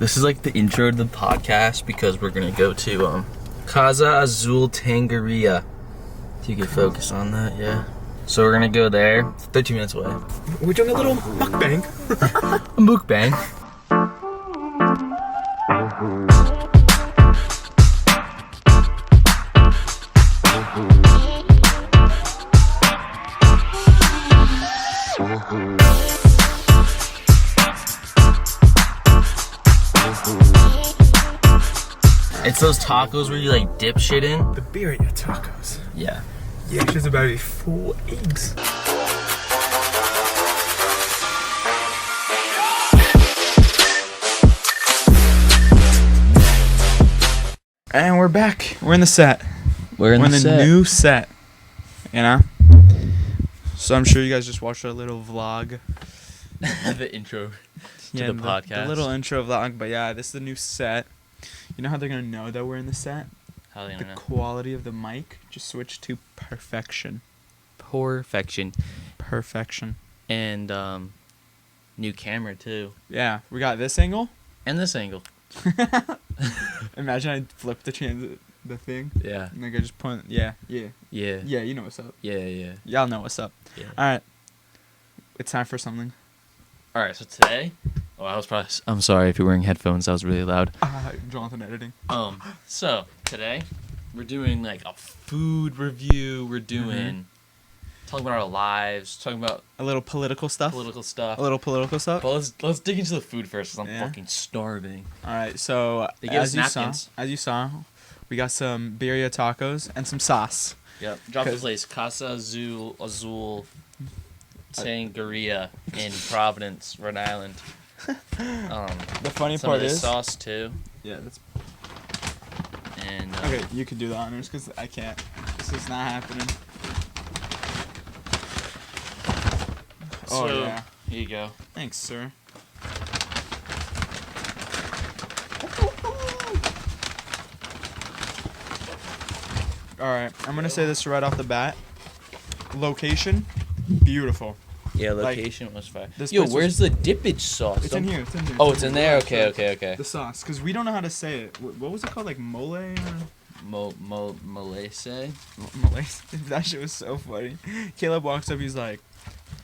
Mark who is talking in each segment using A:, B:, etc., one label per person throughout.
A: This is like the intro to the podcast because we're gonna go to Casa Azul Tangeria. If you could focus on that, yeah. So we're gonna go there. It's 13 minutes away.
B: We're doing a little mukbang.
A: A mukbang. It's those tacos where you like dip shit in.
B: The birria tacos.
A: Yeah.
B: Yeah, she's about to be full eggs. And we're back. We're in the set.
A: We're in the
B: new set. You know? So I'm sure you guys just watched our little vlog.
A: The intro to the podcast.
B: The little intro vlog. But yeah, this is the new set. You know how they're going to know that we're in the set?
A: How are they
B: The
A: gonna know?
B: quality of the mic just switched to perfection.
A: Perfection.
B: Perfection.
A: And new camera too.
B: Yeah, we got this angle.
A: And this angle.
B: Imagine I flip the thing.
A: Yeah.
B: And like I just point. Yeah.
A: Yeah.
B: Yeah, you know what's up.
A: Yeah.
B: Y'all know what's up.
A: Yeah.
B: Alright. It's time for something.
A: Alright, so today. Oh, I'm sorry if you're wearing headphones. That was really loud.
B: Jonathan editing.
A: So today we're doing like a food review. We're doing talking about our lives, talking about
B: A little political stuff.
A: political
B: A little political stuff.
A: stuff. But let's dig into the food first, cause I'm
B: Yeah.
A: fucking starving.
B: Alright, so
A: They give us
B: as
A: napkins.
B: you saw, we got some birria tacos and some sauce.
A: Yep. Drop the
B: 'Cause-
A: place. Casa Azul Tangeria in Providence, Rhode Island.
B: The funny
A: Some
B: part
A: of this
B: is.
A: sauce too.
B: Yeah, that's
A: And
B: okay. You could do the honors because I can't. This is not happening.
A: So,
B: Oh yeah.
A: Here you go.
B: Thanks, sir. Alright, I'm gonna say this right off the bat. Location, beautiful.
A: Yeah,
B: Like,
A: location was fire.
B: this
A: Yo,
B: place
A: where's the dippage sauce?
B: It's in here. It's in here.
A: Oh, it's in there.
B: Yeah,
A: Okay.
B: The sauce, because we don't know how to say it. What was it called? Like mole or
A: Malese.
B: mole? That shit was so funny. Caleb walks up. He's like,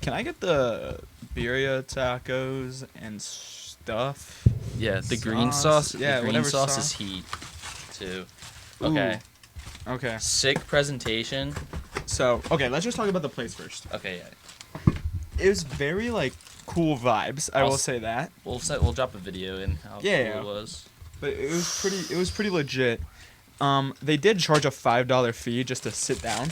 B: "Can I get the birria tacos and stuff?"
A: Yeah, the green
B: Sauce.
A: sauce.
B: Yeah,
A: the green
B: whatever
A: sauce
B: sauce.
A: is heat, too.
B: Ooh.
A: Okay.
B: Okay.
A: Sick presentation.
B: So okay, let's just talk about the place first.
A: Okay, yeah.
B: It was very like cool vibes. I
A: I'll
B: will
A: s-
B: say that.
A: We'll drop a video in how
B: Yeah.
A: cool it was.
B: But it was pretty legit. They did charge a $5 fee just to sit down.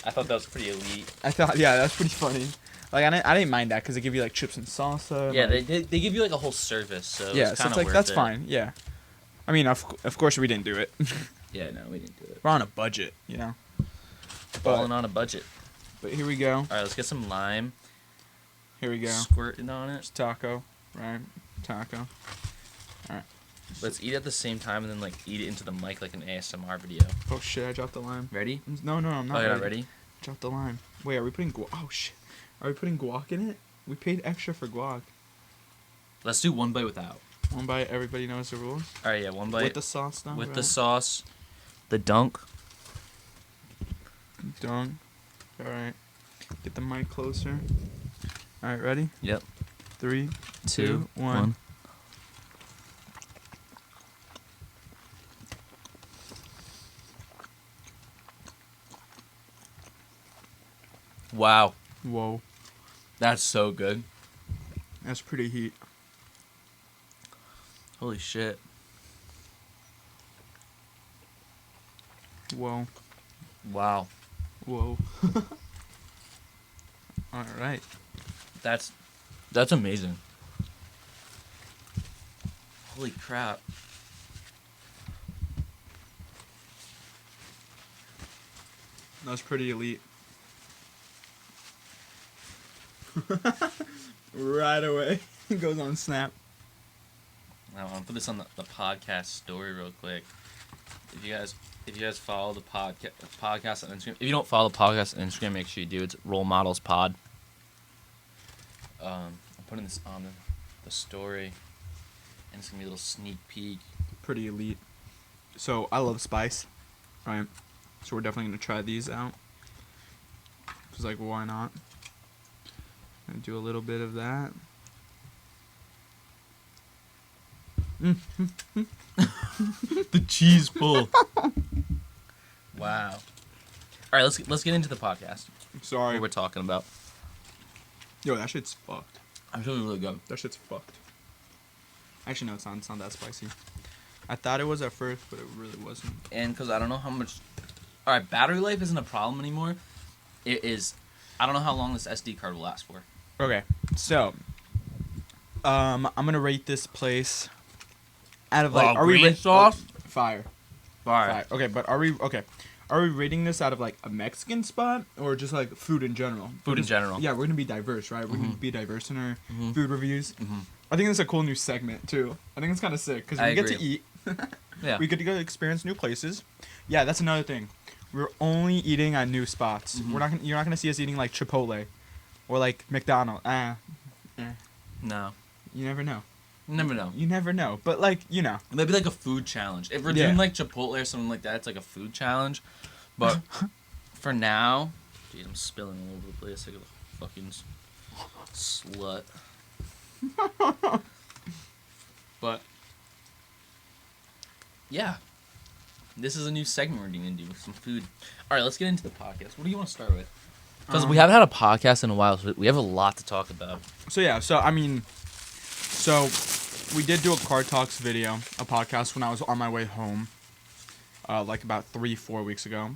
A: I thought that was pretty elite.
B: I thought, yeah, that's pretty funny. Like I didn't mind that because they give you like chips and salsa.
A: Yeah,
B: like,
A: they give you like a whole service, so
B: yeah,
A: it's
B: so
A: kind
B: it's
A: of
B: like that's fine. Yeah, I mean, of course we didn't do it.
A: Yeah, no, we didn't do it.
B: We're on a budget, you know.
A: Balling on a budget.
B: But here we go.
A: All right, let's get some lime.
B: Here we go.
A: Squirting on it.
B: It's taco, right? Taco.
A: Let's eat at the same time and then like eat it into the mic like an ASMR video.
B: Oh shit! I dropped the lime.
A: Ready?
B: No, I'm not.
A: Oh, you're not ready?
B: Dropped the lime. Wait, are we putting guac? Oh shit! Are we putting guac in it? We paid extra for guac.
A: Let's do one bite without.
B: One bite. Everybody knows the rules.
A: All right, yeah, one bite
B: With the sauce now.
A: with
B: right?
A: the sauce, the dunk.
B: Done. All right. Get the mic closer. All right, ready?
A: Yep.
B: 3,
A: 2,
B: 2, 1.
A: Wow,
B: Whoa,
A: that's so good.
B: that's pretty heat.
A: Holy shit.
B: Whoa,
A: Wow,
B: whoa. All right.
A: that's amazing. Holy crap.
B: That's pretty elite. Right away. It goes on Snap.
A: Now, I'll put this on the podcast story real quick. If you guys follow the podcast on Instagram, if you don't follow the podcast on Instagram, make sure you do. It's Role Models Pod. I'm putting this on the story, and it's gonna be a little sneak peek.
B: Pretty elite. So I love spice, right? So we're definitely gonna try these out. Cause like, why not? Gonna do a little bit of that.
A: The cheese pull. Wow. All right, let's get into the podcast.
B: Sorry.
A: What we're talking about.
B: Yo, that shit's fucked.
A: I'm feeling really good.
B: That shit's fucked. Actually, no, it's not that spicy. I thought it was at first, but it really wasn't.
A: And because I don't know how much. All right, battery life isn't a problem anymore. It is. I don't know how long this SD card will last for.
B: Okay, so I'm gonna rate this place out of like. Are we
A: green sauce?
B: Fire.
A: Fire.
B: Okay, but are we okay? Are we rating this out of like a Mexican spot or just like food in general?
A: Food in general.
B: Yeah, we're gonna be diverse, right? We're gonna be diverse in our food reviews.
A: Mm-hmm.
B: I think it's a cool new segment too. I think it's kind of sick because we get to eat.
A: Yeah.
B: We get to go experience new places. Yeah, that's another thing. We're only eating at new spots.
A: Mm-hmm.
B: You're not gonna see us eating like Chipotle, or like McDonald's.
A: No.
B: You never know.
A: You never know.
B: You never know. But like, you know.
A: Maybe like a food challenge. If we're doing like Chipotle or something like that, it's like a food challenge. But for now, dude, I'm spilling all over the place like a fucking slut. But yeah, this is a new segment we're going to do with some food. All right, let's get into the podcast. What do you want to start with? Because we haven't had a podcast in a while, so we have a lot to talk about.
B: So yeah, so we did do a Card Talks video, a podcast when I was on my way home, like about 3-4 weeks ago.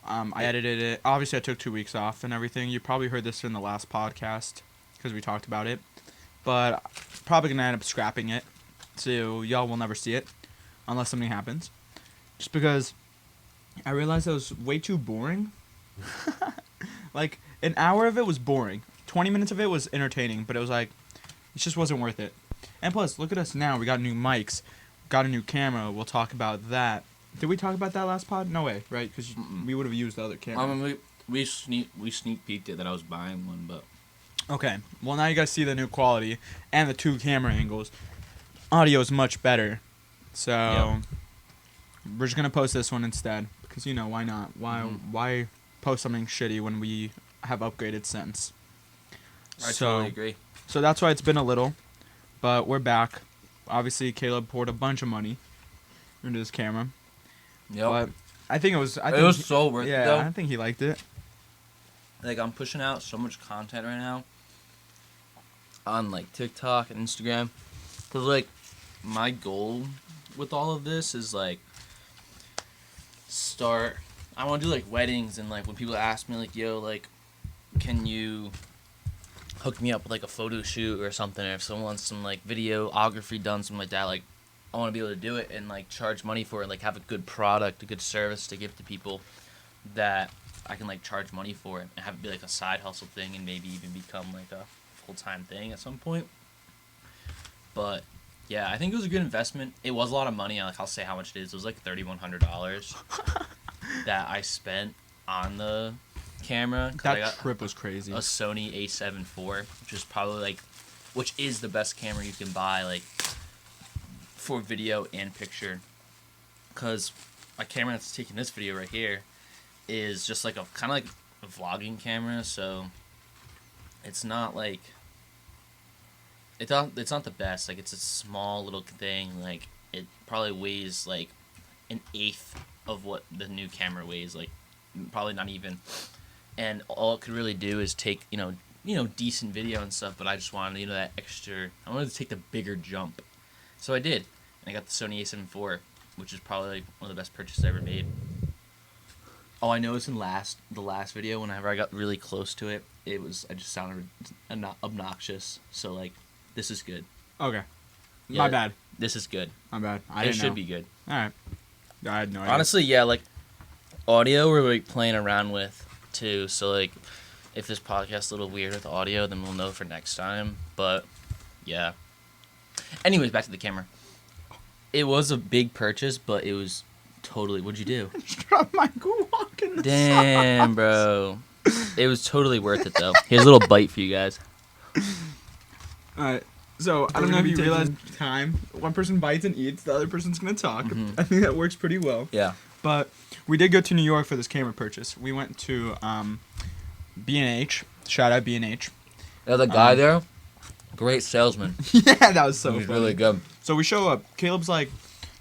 B: I edited it. Obviously, I took 2 weeks off and everything. You probably heard this in the last podcast because we talked about it. But probably going to end up scrapping it. So y'all will never see it unless something happens. Just because I realized it was way too boring. Like, an hour of it was boring. 20 minutes of it was entertaining. But it was like, it just wasn't worth it. And plus, look at us now. We got new mics. Got a new camera. We'll talk about that. Did we talk about that last pod? No way, right? Because we would have used the other camera.
A: I mean, we sneak peeked it that I was buying one, but...
B: Okay. Well, now you guys see the new quality and the 2 camera angles. Audio is much better. So, we're just going to post this one instead. Because, you know, why not? Why post something shitty when we have upgraded since?
A: I totally agree.
B: So, that's why it's been a little. But we're back. Obviously, Caleb poured a bunch of money into this camera.
A: Yep.
B: But I think it was...
A: it was so worth it, though.
B: Yeah, I think he liked it.
A: Like, I'm pushing out so much content right now on, like, TikTok and Instagram. Because, like, my goal with all of this is, like, I want to do, like, weddings. And, like, when people ask me, like, yo, like, can you hook me up with, like, a photo shoot or something? Or if someone wants some, like, videography done, something like that, like, I want to be able to do it and, like, charge money for it, like, have a good product, a good service to give to people that I can, like, charge money for it and have it be, like, a side hustle thing and maybe even become, like, a full-time thing at some point. But, yeah, I think it was a good investment. It was a lot of money. Like, I'll say how much it is. It was, like, $3,100 that I spent on the camera.
B: That trip was crazy.
A: A Sony A7 IV, which is the best camera you can buy, like, for video and picture, because my camera that's taking this video right here is just like a kind of like a vlogging camera, so it's not like it's not the best. Like, it's a small little thing. Like, it probably weighs like 1/8 of what the new camera weighs, like probably not even, and all it could really do is take you know decent video and stuff. But I just wanted that extra. I wanted to take the bigger jump, so I did. I got the Sony A7 IV, which is probably like one of the best purchases I ever made. Oh, I noticed in the last video, whenever I got really close to it, I just sounded obnoxious. So, like, this is good.
B: Okay.
A: Yeah,
B: My bad.
A: This is good.
B: My bad.
A: It should be good.
B: Alright. I had no idea.
A: Honestly, yeah, like, audio we're, like, playing around with, too. So, like, if this podcast is a little weird with audio, then we'll know for next time. But, yeah. Anyways, back to the camera. It was a big purchase, but it was totally... What'd you do?
B: I just dropped my guac in the
A: Damn,
B: sauce.
A: bro. It was totally worth it, though. Here's a little bite for you guys.
B: Alright. So I don't know if you realize
C: taking
B: time. One person bites and eats, the other person's gonna talk.
A: Mhm.
B: I think that works pretty well.
A: Yeah.
B: But we did go to New York for this camera purchase. We went to B&H. Shout out B&H.
A: Yeah, the guy there, great salesman.
B: Yeah, that was so
A: He was
B: funny.
A: really good.
B: So we show up. Caleb's like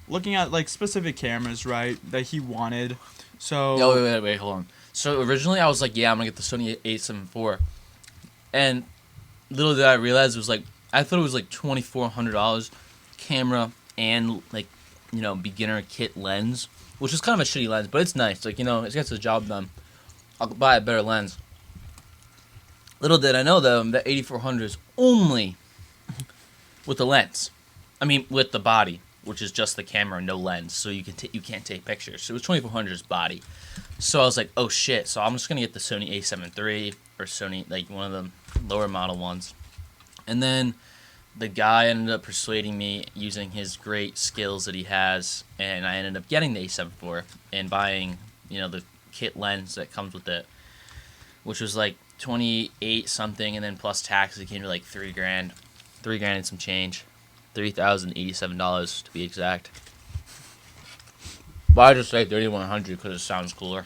B: looking at like specific cameras, right, that he wanted. So
A: Oh, wait, hold on. So originally I was like, yeah, I'm gonna get the Sony A7 IV, and little did I realize it was like, I thought it was like $2,400 camera and like, beginner kit lens, which is kind of a shitty lens, but it's nice. Like, it gets the job done. I'll buy a better lens. Little did I know though that 8400 is only with the lens. I mean, with the body, which is just the camera, no lens, so you can't take pictures. So it was 2400's body. So I was like, oh shit. So I'm just gonna get the Sony A7 III or Sony, like one of the lower model ones. And then the guy ended up persuading me using his great skills that he has, and I ended up getting the A7 IV and buying, the kit lens that comes with it, which was like 28 something, and then plus tax it came to like $3,000 and some change, $3,087 to be exact. But I just say 3100 because it sounds cooler.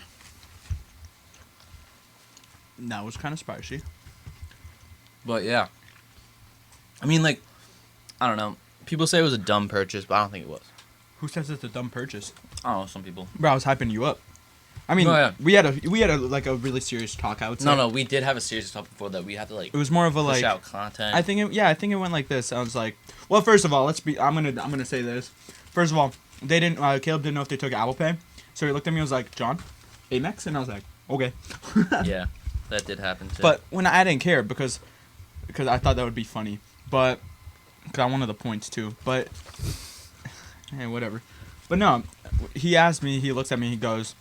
B: that was kind of spicy.
A: But yeah, I mean, like, I don't know. People say it was a dumb purchase, but I don't think it was.
B: Who says it's a dumb purchase?
A: I don't know, some people.
B: Bro, I was hyping you up. I mean,
A: No, yeah.
B: we had a like a really serious talk. I would say.
A: No, we did have a serious talk before that we had to like
B: It was more of a
A: push
B: like.
A: out content.
B: I think it went like this. I was like, well, first of all, I'm gonna say this. First of all, they didn't. Caleb didn't know if they took Apple Pay, so he looked at me and was like, John, Amex, and I was like, okay.
A: Yeah, that did happen too.
B: But when I didn't care because I thought that would be funny, but because I wanted the points too. But hey, whatever. But no, he asked me. He looks at me. He goes,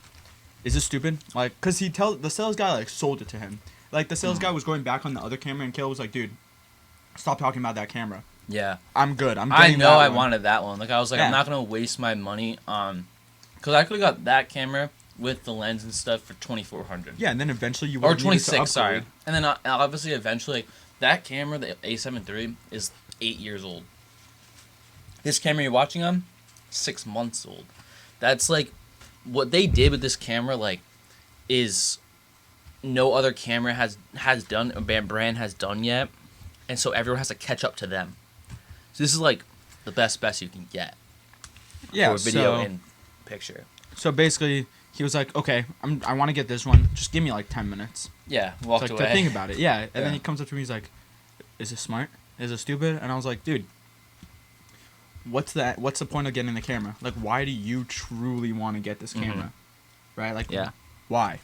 B: "Is this stupid?" Like, cause the sales guy like sold it to him. Like the sales guy was going back on the other camera, and Caleb was like, "Dude, stop talking about that camera.
A: yeah,
B: I'm good. I'm.
A: I
B: getting
A: know
B: that
A: I
B: one."
A: wanted that one. Like I was like,
B: Yeah.
A: I'm not gonna waste my money on, because I could have got that camera with the lens and stuff for 2400.
B: Yeah, and then eventually you
A: Or
B: would need to
A: 26, sorry.
B: upgrade.
A: And then obviously eventually that camera, the A7 III, is 8 years old. This camera you're watching on, 6 months old. That's like what they did with this camera. Like, is no other camera has done, or brand has done yet, and so everyone has to catch up to them. So this is like the best you can get
B: Yeah.
A: for video
B: so,
A: and picture.
B: so basically, he was like, "Okay, I want to get this one. Just give me like 10 minutes."
A: Yeah,
B: It's
A: walked
B: like
A: away.
B: to think about it. Yeah, and
A: Yeah.
B: then he comes up to me. He's like, "Is it smart? Is it stupid?" And I was like, "Dude, what's that? What's the point of getting the camera? Like, why do you truly want to get this camera? Right? Like,
A: Yeah.
B: why?"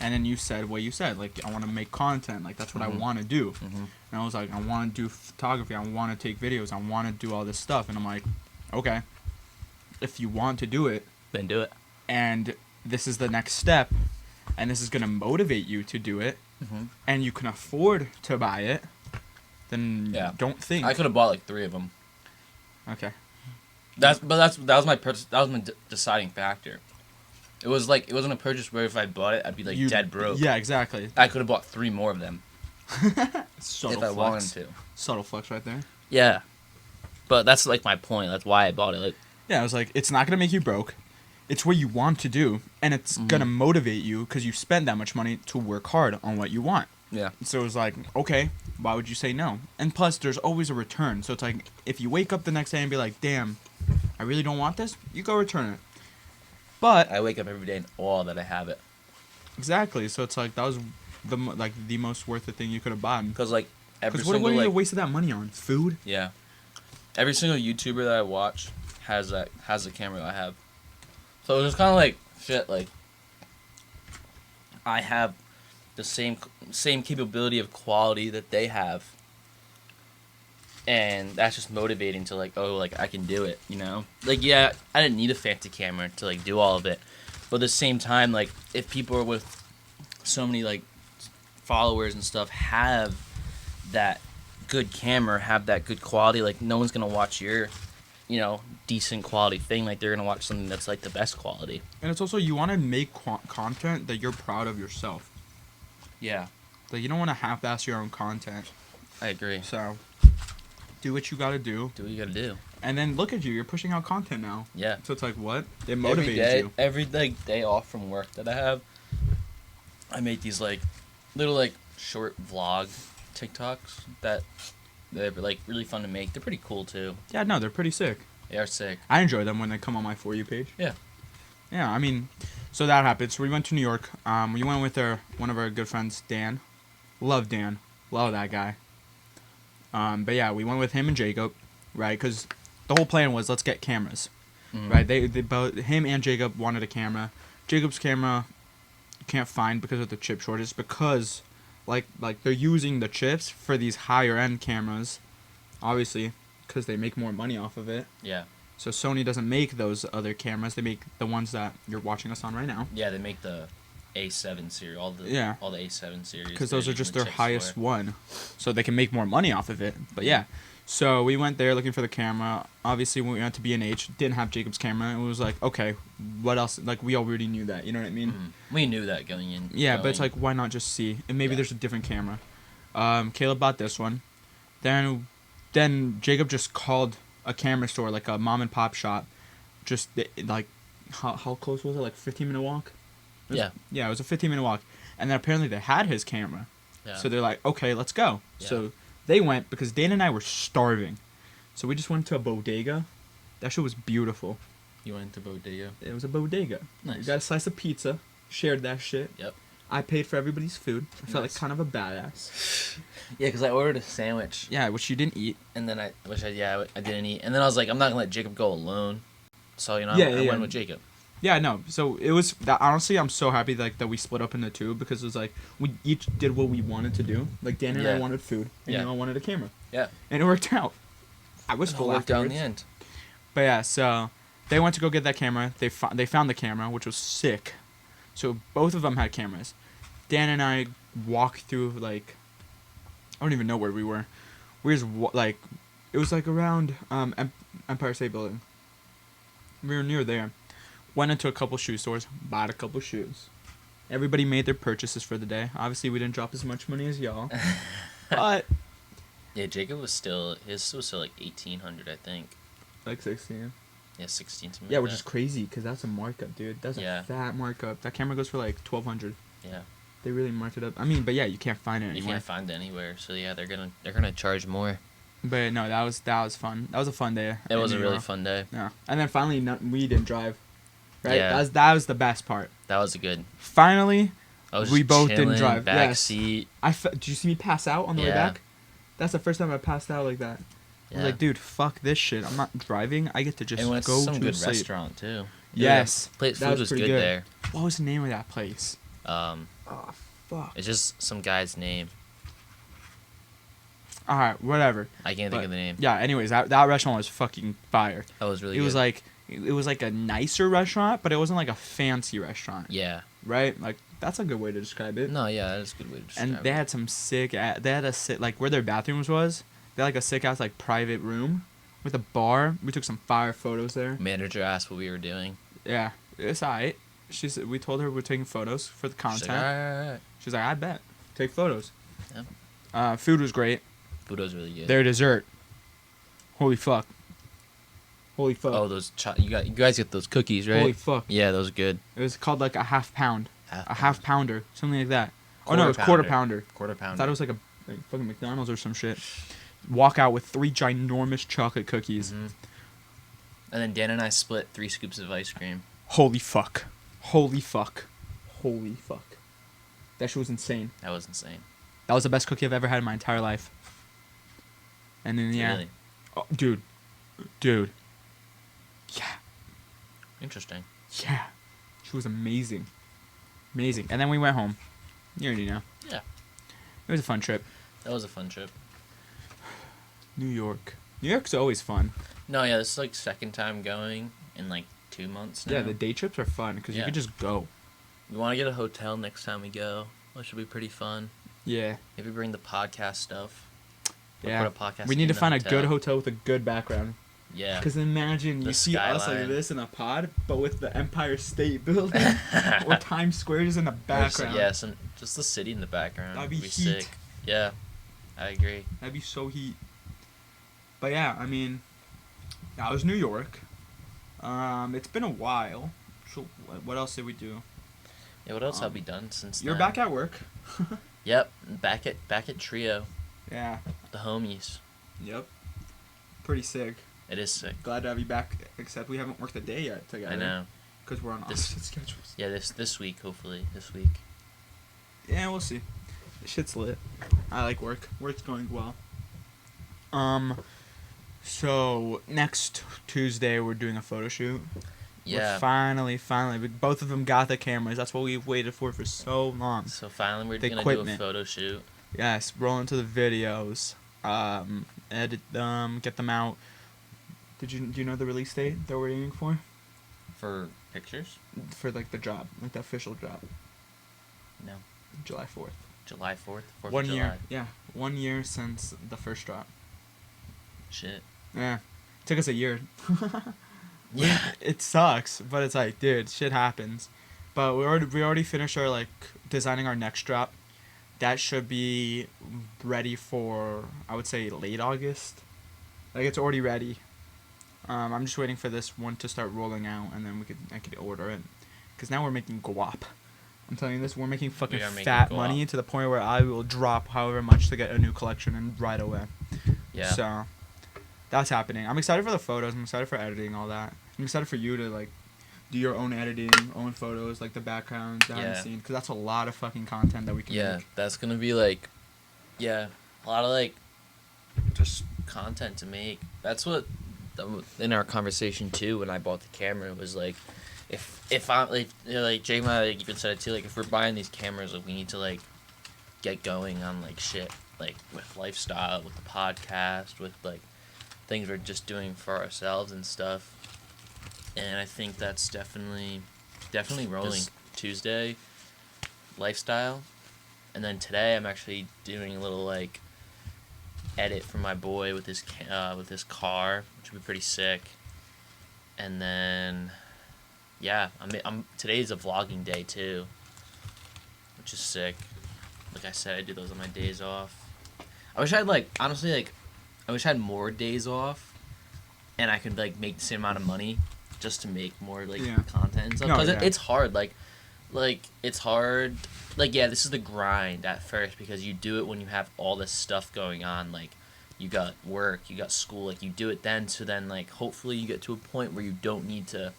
B: And then you said what you said. Like, I want to make content. Like, that's what I want to do.
A: Mhm.
B: And I was like, I want to do photography. I want to take videos. I want to do all this stuff. And I'm like, okay, if you want to do it,
A: Then do it.
B: and this is the next step, and this is gonna motivate you to do it,
A: Mhm.
B: and you can afford to buy it, then
A: Yeah.
B: don't think.
A: I could have bought like 3 of them.
B: Okay.
A: That was my purchase. That was my deciding factor. It wasn't a purchase where if I bought it, I'd be like
B: You-
A: dead broke.
B: Yeah, exactly.
A: I could have bought 3 more of them
B: Subtle
A: if I
B: flex.
A: wanted to.
B: Subtle flex right there.
A: Yeah, but that's like my point. That's why I bought it. Like,
B: Yeah, I was like, it's not gonna make you broke. It's what you want to do, and it's gonna motivate you because you spend that much money to work hard on what you want.
A: yeah,
B: So it was like, okay, why would you say no? And plus, there's always a return. So it's like, if you wake up the next day and be like, damn, I really don't want this, you go return it. But
A: I wake up every day and all that I have it
B: exactly, so it's like that was the most worth it thing you could have bought.
A: because like every
B: Because what
A: single
B: are you
A: like
B: wasted that money on? Food?
A: yeah, every single YouTuber that I watch has the camera I have. So it's kind of like shit. Like I have the same capability of quality that they have. And that's just motivating to like, oh, like I can do it, you know? Like, yeah, I didn't need a fancy camera to like do all of it. But at the same time, like if people are with so many like followers and stuff have that good camera, have that good quality, like no one's gonna watch your, decent quality thing. Like they're gonna watch something that's like the best quality.
B: And it's also, you want to make content that you're proud of yourself.
A: Yeah,
B: Like, you don't want to half-ass your own content.
A: I agree.
B: So, Do what you gotta do.
A: Do what you gotta do.
B: And then look at you. You're pushing out content now.
A: Yeah.
B: So it's like, what? It
A: Every
B: motivates
A: day,
B: you.
A: every like day off from work that I have, I make these like little like short vlog TikToks that they're like really fun to make. They're pretty cool too.
B: Yeah, no, they're pretty sick.
A: They are sick.
B: I enjoy them when they come on my For You page.
A: Yeah.
B: Yeah, I mean, so that happened. So we went to New York. We went with one of our good friends, Dan. Love Dan. Love that guy. But yeah, we went with him and Jacob, right? Because the whole plan was let's get cameras, right? They both, him and Jacob wanted a camera. Jacob's camera you can't find because of the chip shortage. Because like they're using the chips for these higher end cameras, obviously, because they make more money off of it.
A: Yeah.
B: So Sony doesn't make those other cameras. They make the ones that you're watching us on right now.
A: Yeah, they make the A7 series, all the A7 series.
B: Because those are just their highest
A: for.
B: one, so they can make more money off of it. But yeah, so we went there looking for the camera. Obviously, when we went to B&H, didn't have Jacob's camera. It was like, okay, what else? Like we already knew that. You know what I mean?
A: We knew that going in.
B: Yeah, but it's like, why not just see? And maybe there's a different camera. Caleb bought this one. Then Jacob just called a camera store, like a mom and pop shop. Just like, how close was it? Like 15-minute walk. Yeah, it was a 15-minute walk. And then apparently they had his camera. Yeah. So they're like, okay, let's go. Yeah. So they went because Dan and I were starving. So we just went to a bodega. That shit was beautiful.
A: You went to bodega?
B: It was a bodega.
A: Nice.
B: We got a slice of pizza. Shared that shit.
A: Yep.
B: I paid for everybody's food. I felt like kind of a badass.
A: Yeah, because I ordered a sandwich.
B: Yeah, which you didn't eat.
A: And then I didn't eat. And then I was like, I'm not going to let Jacob go alone. So, I went with Jacob.
B: Yeah, no. So it was that. Honestly, I'm so happy that we split up into two because it was like we each did what we wanted to do. Like Dan and I wanted food, and I wanted a camera.
A: Yeah.
B: And it worked out. I was full afterwards.
A: In the end.
B: But yeah, so they went to go get that camera. They found the camera, which was sick. So both of them had cameras. Dan and I walked through like I don't even know where we were. We just like it was like around Empire State Building. We were near there. Went into a couple shoe stores, bought a couple shoes. Everybody made their purchases for the day. Obviously, we didn't drop as much money as y'all, but
A: yeah, Jacob was still like 1,800, I think.
B: Like 16.
A: Yeah, 16 to me.
B: Yeah, which is crazy because that's a markup, dude. That's a fat markup. That camera goes for like 1,200.
A: Yeah.
B: They really marked it up. I mean, but yeah, you can't find it anywhere.
A: You can't find it anywhere. So yeah, they're gonna charge more.
B: But no, that was fun. That was a fun day.
A: It was a really fun day.
B: Yeah, and then finally, we didn't drive. Right.
A: Yeah.
B: That was the best part.
A: That was good.
B: Finally, we both
A: chilling,
B: didn't drive.
A: Back seat.
B: Did you see me pass out on the way back? That's the first time I passed out like that. I was like, dude, fuck this shit. I'm not driving. I get to just
A: go to
B: some
A: good
B: sleep.
A: Restaurant too.
B: Yes.
A: Food was good there.
B: What was the name of that place?
A: Oh
B: fuck.
A: It's just some guy's name.
B: All right, whatever.
A: I can't think of the name.
B: Yeah. Anyways, that restaurant was fucking fire.
A: That was really.
B: It was like a nicer restaurant, but it wasn't like a fancy restaurant.
A: Yeah.
B: Right? Like that's a good way to describe it.
A: No, yeah, that's a good way to describe it.
B: And they had some sick. They had like where their bathrooms was. They had like a sick ass like private room with a bar. We took some fire photos there.
A: Manager asked what we were doing.
B: Yeah, it's alright. We told her we're taking photos for the content.
A: She's like, all right.
B: She's like, I bet. Take photos.
A: Yeah.
B: Food was great.
A: Food was really good.
B: Their dessert. Holy fuck.
A: Oh, those you guys get those cookies, right?
B: Holy fuck.
A: Yeah, those are good.
B: It was called like a half pound. A half pounder. Something like that.
A: Quarter
B: it was quarter pounder.
A: Quarter pounder.
B: I thought it was like a fucking McDonald's or some shit. Walk out with 3 ginormous chocolate cookies.
A: Mm-hmm. And then Dan and I split 3 scoops of ice cream.
B: Holy fuck. Holy fuck. Holy fuck. That shit was insane.
A: That was insane.
B: That was the best cookie I've ever had in my entire life. And then, yeah.
A: Really?
B: Oh, dude. Yeah.
A: Interesting.
B: Yeah. She was amazing. Amazing. And then we went home. You already know.
A: Yeah.
B: It was a fun trip.
A: That was a fun trip.
B: New York. New York's always fun.
A: No, yeah, this is like second time going in like 2 months now.
B: Yeah, the day trips are fun because you could just go.
A: We want to get a hotel next time we go, which will be pretty fun.
B: Yeah.
A: Maybe bring the podcast stuff.
B: Yeah.
A: Put a podcast
B: we need to find
A: hotel.
B: a good hotel with a good background.
A: Yeah.
B: Because imagine you see us like this in a pod, but with the Empire State Building or Times Square is in the background.
A: Just the city in the background.
B: That'd be heat.
A: Sick. Yeah, I agree.
B: That'd be so heat. But yeah, I mean, that was New York. It's been a while. So what else did we do?
A: Yeah, what else have we done since
B: You're
A: then?
B: back at work.
A: Yep, back at Trio,
B: Yeah.
A: the homies.
B: Yep. Pretty sick.
A: It is sick.
B: Glad to have you back, except we haven't worked a day yet together.
A: I know.
B: Because we're on opposite schedules.
A: Yeah, this week, hopefully. This week.
B: Yeah, we'll see. Shit's lit. I like work. Work's going well. So next Tuesday we're doing a photo shoot.
A: Yeah.
B: We're finally, both of them got the cameras. That's what we've waited for so long.
A: So finally we're
B: The
A: going to do a
B: equipment.
A: photo shoot.
B: Yes, roll into the videos, edit them, get them out. Do you know the release date that we're aiming for?
A: For pictures?
B: For like the job, like the official job.
A: No.
B: July 4th.
A: July 4th? 4th
B: 1
A: of
B: year.
A: July.
B: Yeah, 1 year since the first drop.
A: Shit.
B: Yeah, took us a year.
A: Yeah.
B: It sucks, but it's like, dude, shit happens. But we already finished our like designing our next drop. That should be ready for, I would say, late August. Like it's already ready. I'm just waiting for this one to start rolling out, and then I could order it. Cause now we're making guap. I'm telling you this, we're making fucking
A: We are making
B: fat
A: guap.
B: money to the point where I will drop however much to get a new collection and right away.
A: Yeah.
B: So that's happening. I'm excited for the photos. I'm excited for editing all that. I'm excited for you to like do your own editing, own photos, like the backgrounds, behind the
A: Yeah.
B: scene, because that's a lot of fucking content that we can
A: Yeah,
B: make.
A: that's going to be like, yeah, a lot of like, just content to make. That's what, in our conversation too, when I bought the camera, was like, if I'm, like, you know, like Jake and I like, even said it too, like, if we're buying these cameras, like, we need to, like, get going on, like, shit, like, with lifestyle, with the podcast, with, like, things we're just doing for ourselves and stuff. And I think that's definitely rolling.
B: Just-
A: Tuesday, lifestyle. And then today I'm actually doing a little, like, edit for my boy with his car, which would be pretty sick. And then, yeah, today's a vlogging day too, which is sick. Like I said, I do those on my days off. I wish I had, like, honestly, like, I wish I had more days off, and I could, like, make the same amount of money just to make more, like,
B: Yeah.
A: content and stuff.
B: No,
A: Because
B: yeah.
A: it's hard, like, it's hard. Like, yeah, this is the grind at first because you do it when you have all this stuff going on. Like, you got work, you got school. Like, you do it then, so then, like, hopefully you get to a point where you don't need to,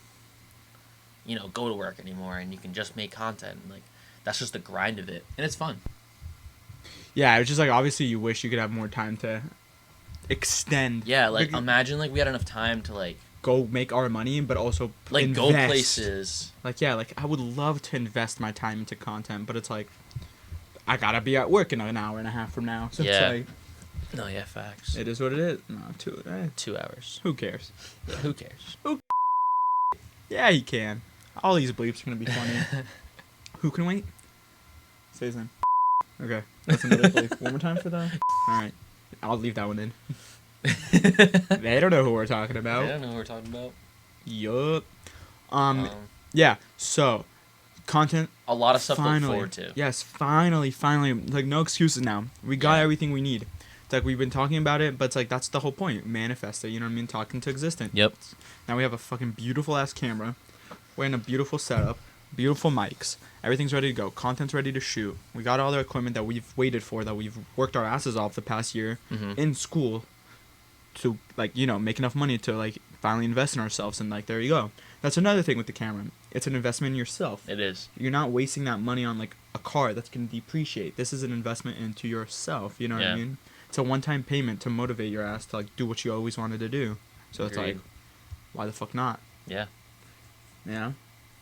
A: you know, go to work anymore, and you can just make content. Like, that's just the grind of it, and it's fun.
B: Yeah, it's just like obviously you wish you could have more time to extend.
A: Yeah, like, imagine, like, we had enough time to, like
B: go make our money, but also
A: like, go
B: invest.
A: places.
B: Like, yeah, like I would love to invest my time into content, but it's like I gotta be at work in an hour and a half from now. So
A: Yeah.
B: it's
A: No, yeah, facts.
B: like, it is what it is. No,
A: 2 hours.
B: who cares?
A: Yeah, who cares?
B: Yeah, he can. All these bleeps are gonna be funny. Who can wait? Say his name. Okay, that's another bleep. One more time for that. All right, I'll leave that one in. They don't know who we're talking
A: I
B: about.
A: don't know what we're talking about.
B: Yup.
A: Um,
B: Yeah. So, content.
A: a lot of stuff to look
B: Finally.
A: forward to.
B: Yes, finally. Like, no excuses now. We got
A: Yeah.
B: everything we need. It's like we've been talking about it, but it's like that's the whole point. Manifest it. You know what I mean? Talking to existence.
A: Yep.
B: Now we have a fucking beautiful ass camera. We're in a beautiful setup. Beautiful mics. Everything's ready to go. Content's ready to shoot. We got all the equipment that we've waited for, that we've worked our asses off the past year
A: Mm-hmm.
B: in school to, like, you know, make enough money to, like, finally invest in ourselves. And, like, there you go. That's another thing with the camera. It's an investment in yourself.
A: It is.
B: You're not wasting that money on, like, a car that's going to depreciate. This is an investment into yourself. You know what I
A: Yeah.
B: mean? It's a one-time payment to motivate your ass to, like, do what you always wanted to do. So it's like,
A: Agreed.
B: why the fuck not?
A: Yeah.
B: Yeah.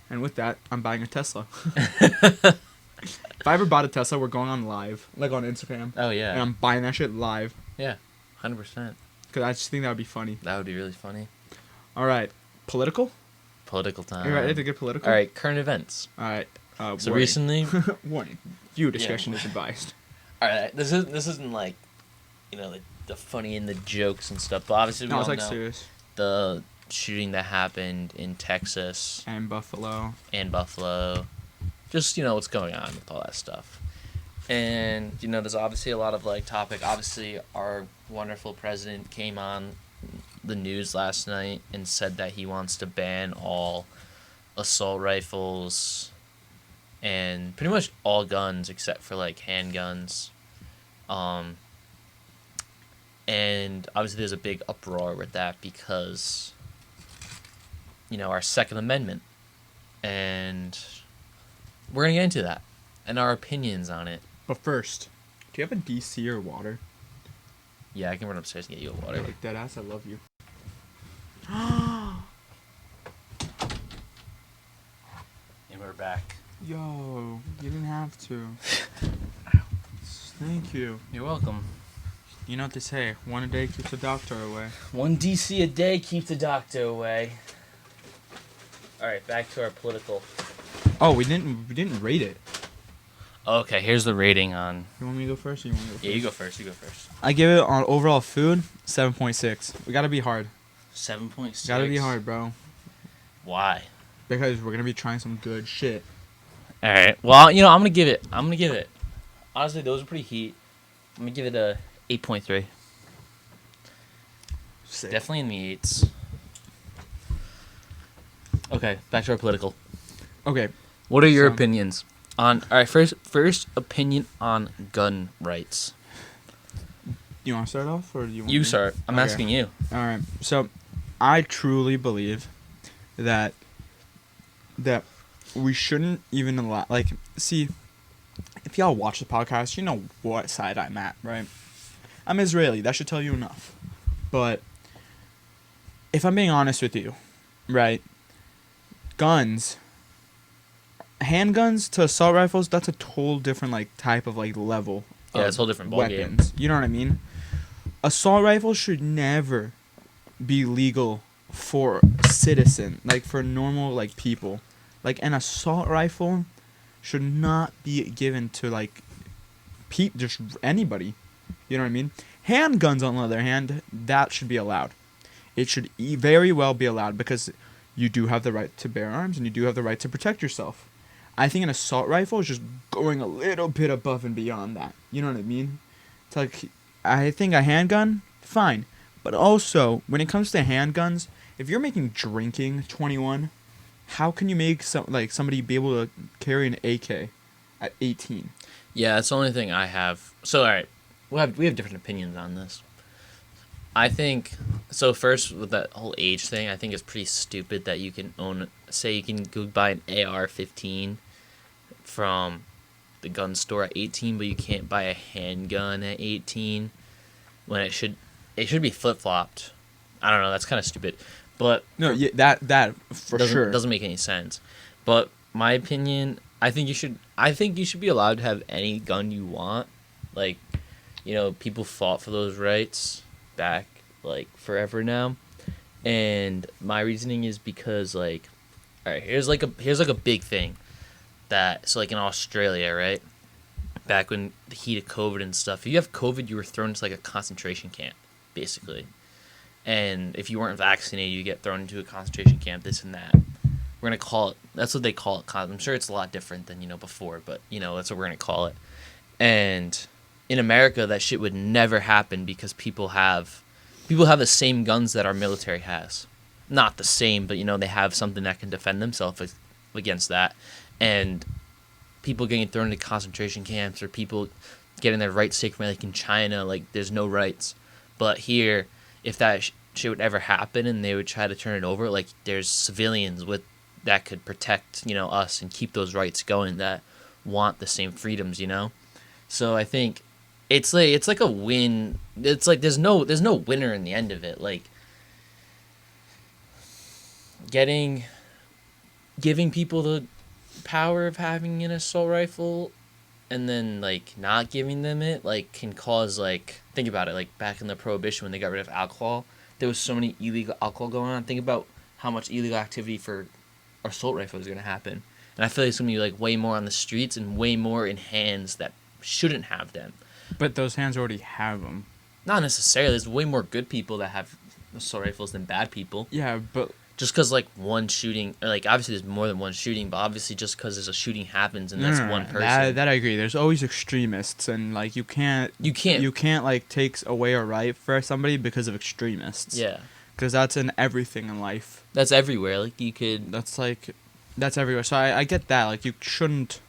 B: And with that, I'm buying a Tesla. If I ever bought a Tesla, we're going on live, like on Instagram.
A: Oh, yeah.
B: And I'm buying that shit live.
A: Yeah. 100%.
B: Because I just think that would be funny.
A: That would be really funny.
B: All right. Political?
A: Political time.
B: Are you ready to get political?
A: All right, current events.
B: All right.
A: So
B: warning.
A: recently,
B: Warning. Viewer discretion is advised.
A: all right, this isn't like, you know, the funny and the jokes and stuff, but obviously we
B: No,
A: all
B: it's like
A: know
B: serious.
A: the shooting that happened in Texas
B: And Buffalo.
A: and Buffalo. Just, you know, what's going on with all that stuff. And, you know, there's obviously a lot of, like, topic. Obviously, our wonderful president came on the news last night and said that he wants to ban all assault rifles and pretty much all guns except for, like, handguns. And obviously there's a big uproar with that because, you know, our Second Amendment. And we're going to get into that and our opinions on it.
B: But first, do you have a DC or water?
A: Yeah, I can run upstairs and get you a water.
B: Like dead ass, I love you.
A: And we're back.
B: Yo, you didn't have to. Thank you.
A: You're welcome.
B: You know what they say, one a day keeps the doctor away.
A: One DC a day keeps the doctor away. Alright, back to our political.
B: Oh, we didn't rate it.
A: Okay, here's the rating on...
B: You want me to go first or you want me to go first?
A: Yeah, you go first.
B: I give it on overall food, 7.6. We gotta be hard.
A: 7.6?
B: Gotta be hard, bro.
A: Why?
B: Because we're gonna be trying some good shit.
A: Alright, well, you know, I'm gonna give it. Honestly, those are pretty heat. I'm gonna give it a 8.3.
B: Sick.
A: Definitely in the 8s. Okay, back to our political.
B: Okay.
A: What are your opinions on... Alright, first opinion on gun rights.
B: You want to start off, or do you want
A: You
B: me?
A: start. I'm asking you.
B: All right. So, I truly believe that we shouldn't even allow... Like, see, if y'all watch the podcast, you know what side I'm at, right? I'm Israeli. That should tell you enough. But if I'm being honest with you, right, guns... handguns to assault rifles, that's a total different like type of like level.
A: Yeah, it's a whole different ballgame.
B: Weapons. You know what I mean? Assault rifles should never be legal for citizen, like for normal like people. Like an assault rifle should not be given to like just anybody. You know what I mean? Handguns, on the other hand, that should be allowed. It should very well be allowed because you do have the right to bear arms and you do have the right to protect yourself. I think an assault rifle is just going a little bit above and beyond that. You know what I mean? It's like, I think a handgun, fine. But also, when it comes to handguns, if you're making drinking 21, how can you make somebody be able to carry an AK at 18?
A: Yeah, that's the only thing I have. So, all right, we have different opinions on this. I think so. First, with that whole age thing, I think it's pretty stupid that you can say you can go buy an AR-15 from the gun store at 18, but you can't buy a handgun at 18 when it should be flip-flopped. I don't know. That's kind of stupid, but
B: no, yeah, that for sure
A: doesn't make any sense. But my opinion, I think you should be allowed to have any gun you want. Like, you know, people fought for those rights back like forever now, and my reasoning is because like, all right, here's like a big thing that so like in Australia, right, back when the heat of COVID and stuff, if you have COVID, you were thrown into like a concentration camp basically, and if you weren't vaccinated, you get thrown into a concentration camp, this and that. We're gonna call it, that's what they call it. I'm sure it's a lot different than, you know, before, but you know, that's what we're gonna call it. And in America, that shit would never happen because people have the same guns that our military has. Not the same, but, you know, they have something that can defend themselves against that. And people getting thrown into concentration camps or people getting their rights taken away, like in China, like, there's no rights. But here, if that shit would ever happen and they would try to turn it over, like, there's civilians that could protect, you know, us and keep those rights going that want the same freedoms, you know? So I think it's like a win. It's like there's no winner in the end of it. Like giving people the power of having an assault rifle and then like not giving them it like can cause like, think about it, like back in the Prohibition when they got rid of alcohol, there was so many illegal alcohol going on. Think about how much illegal activity for assault rifles is going to happen. And I feel like it's going to be like way more on the streets and way more in hands that shouldn't have them.
B: But those hands already have them.
A: Not necessarily. There's way more good people that have assault rifles than bad people.
B: Yeah, but
A: just because like one shooting, or like obviously there's more than one shooting, but obviously just because there's a shooting happens and that's one person.
B: That I agree. There's always extremists, and like you can't like take away a right for somebody because of extremists.
A: Yeah,
B: because that's in everything in life.
A: That's everywhere. Like you could.
B: That's everywhere. So I get that. Like you shouldn't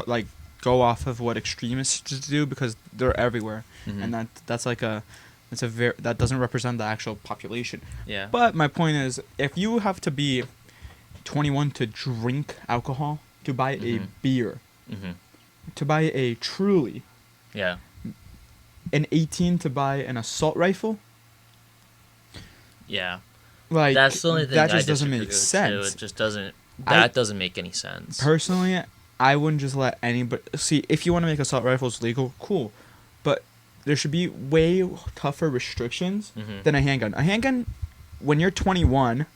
B: like go off of what extremists do because they're everywhere, and that's like that doesn't represent the actual population.
A: Yeah.
B: But my point is, if you have to be 21 to drink alcohol, to buy a beer, to buy a Truly,
A: yeah,
B: and 18 to buy an assault rifle,
A: yeah,
B: like
A: that's the only thing
B: that just doesn't make sense.
A: It just doesn't. That doesn't make any sense.
B: Personally, I wouldn't just let anybody see. If you want to make assault rifles legal, cool, but there should be way tougher restrictions than a handgun. A handgun, when you're 21,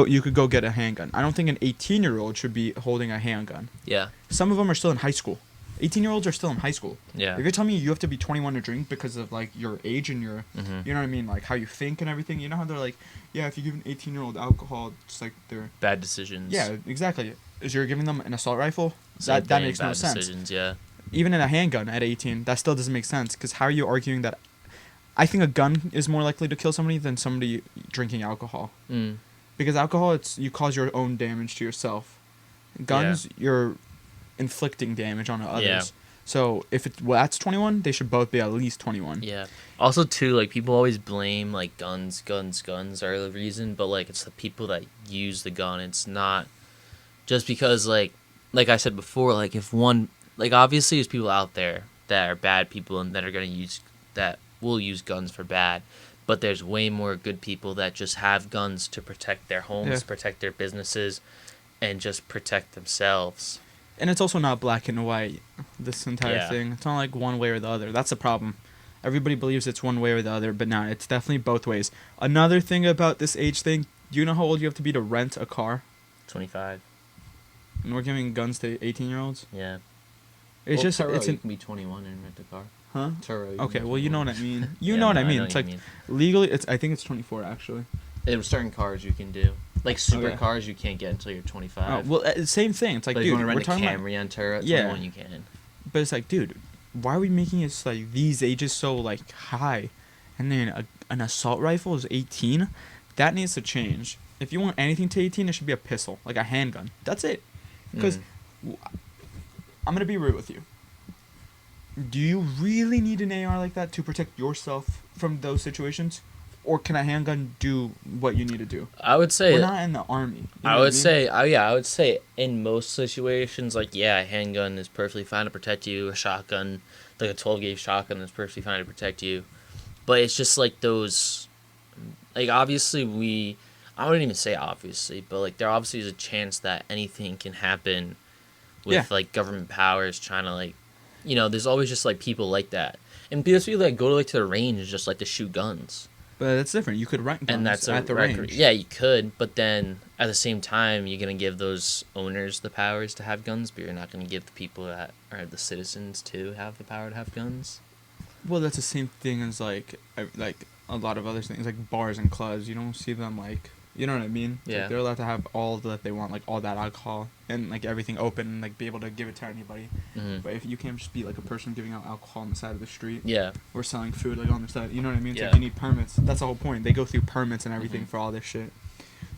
B: you could go get a handgun. I don't think an 18-year-old should be holding a handgun.
A: Yeah.
B: Some of them are still in high school. 18-year-olds are still in high school.
A: Yeah.
B: If you're telling me you have to be 21 to drink because of like your age and your, you know what I mean, like how you think and everything. You know how they're like, yeah, if you give an 18-year-old alcohol, it's like they're
A: bad decisions.
B: Yeah, exactly. Is you're giving them an assault rifle?
A: Same
B: That
A: thing,
B: makes no
A: bad
B: sense.
A: Decisions, yeah.
B: Even in a handgun at 18, that still doesn't make sense. Because how are you arguing that? I think a gun is more likely to kill somebody than somebody drinking alcohol. Because alcohol, you cause your own damage to yourself. Guns, you're inflicting damage on others.
A: Yeah.
B: So if that's 21, they should both be at least 21.
A: Yeah. Also, too, like people always blame like guns are the reason, but like it's the people that use the gun. It's not just because like I said before, like if one. Like, obviously, there's people out there that are bad people and that will use guns for bad. But there's way more good people that just have guns to protect their homes, protect their businesses, and just protect themselves.
B: And it's also not black and white, this entire thing. It's not like one way or the other. That's the problem. Everybody believes it's one way or the other, but no, it's definitely both ways. Another thing about this age thing, do you know how old you have to be to rent a car?
A: 25.
B: And we're giving guns to 18-year-olds?
A: Yeah.
B: It's just
A: Turo,
B: you
A: can be 21 and rent a car.
B: Huh?
A: Turo.
B: Okay, well you know what I mean. You know what I mean. It's like legally, I think it's 24 actually.
A: There's certain cars you can do. Like supercars you can't get until you're 25.
B: Oh, well, same thing. It's like, dude,
A: you want to
B: we're
A: rent a
B: talking
A: Camry on Turo at 21, you can.
B: But it's like, dude, why are we making it like these ages so like high, and then an assault rifle is 18? That needs to change. If you want anything to 18, it should be a pistol, like a handgun. That's it. Because I'm gonna be real with you. Do you really need an AR like that to protect yourself from those situations? Or can a handgun do what you need to do?
A: I would say...
B: We're not in the army.
A: I would say in most situations, like, yeah, a handgun is perfectly fine to protect you. A shotgun, like a 12-gauge shotgun is perfectly fine to protect you. But it's just like those... Like, obviously I wouldn't even say obviously, but like there obviously is a chance that anything can happen with like government powers trying to like, you know, there's always just like people like that. And there's people that go to like to the range just like to shoot guns.
B: But that's different. You could rent guns
A: and that's
B: at the range.
A: Yeah, you could, but then at the same time, you're going to give those owners the powers to have guns, but you're not going to give the people that are the citizens to have the power to have guns.
B: Well, that's the same thing as like a lot of other things, like bars and clubs. You don't see them like, you know what I mean?
A: Yeah.
B: Like, they're allowed to have all that they want, like all that alcohol and like everything open and like be able to give it to anybody. But if you can't just be like a person giving out alcohol on the side of the street.
A: Yeah.
B: Or selling food like on the side, you know what I mean? It's
A: Yeah.
B: like you need permits. That's the whole point. They go through permits and everything for all this shit.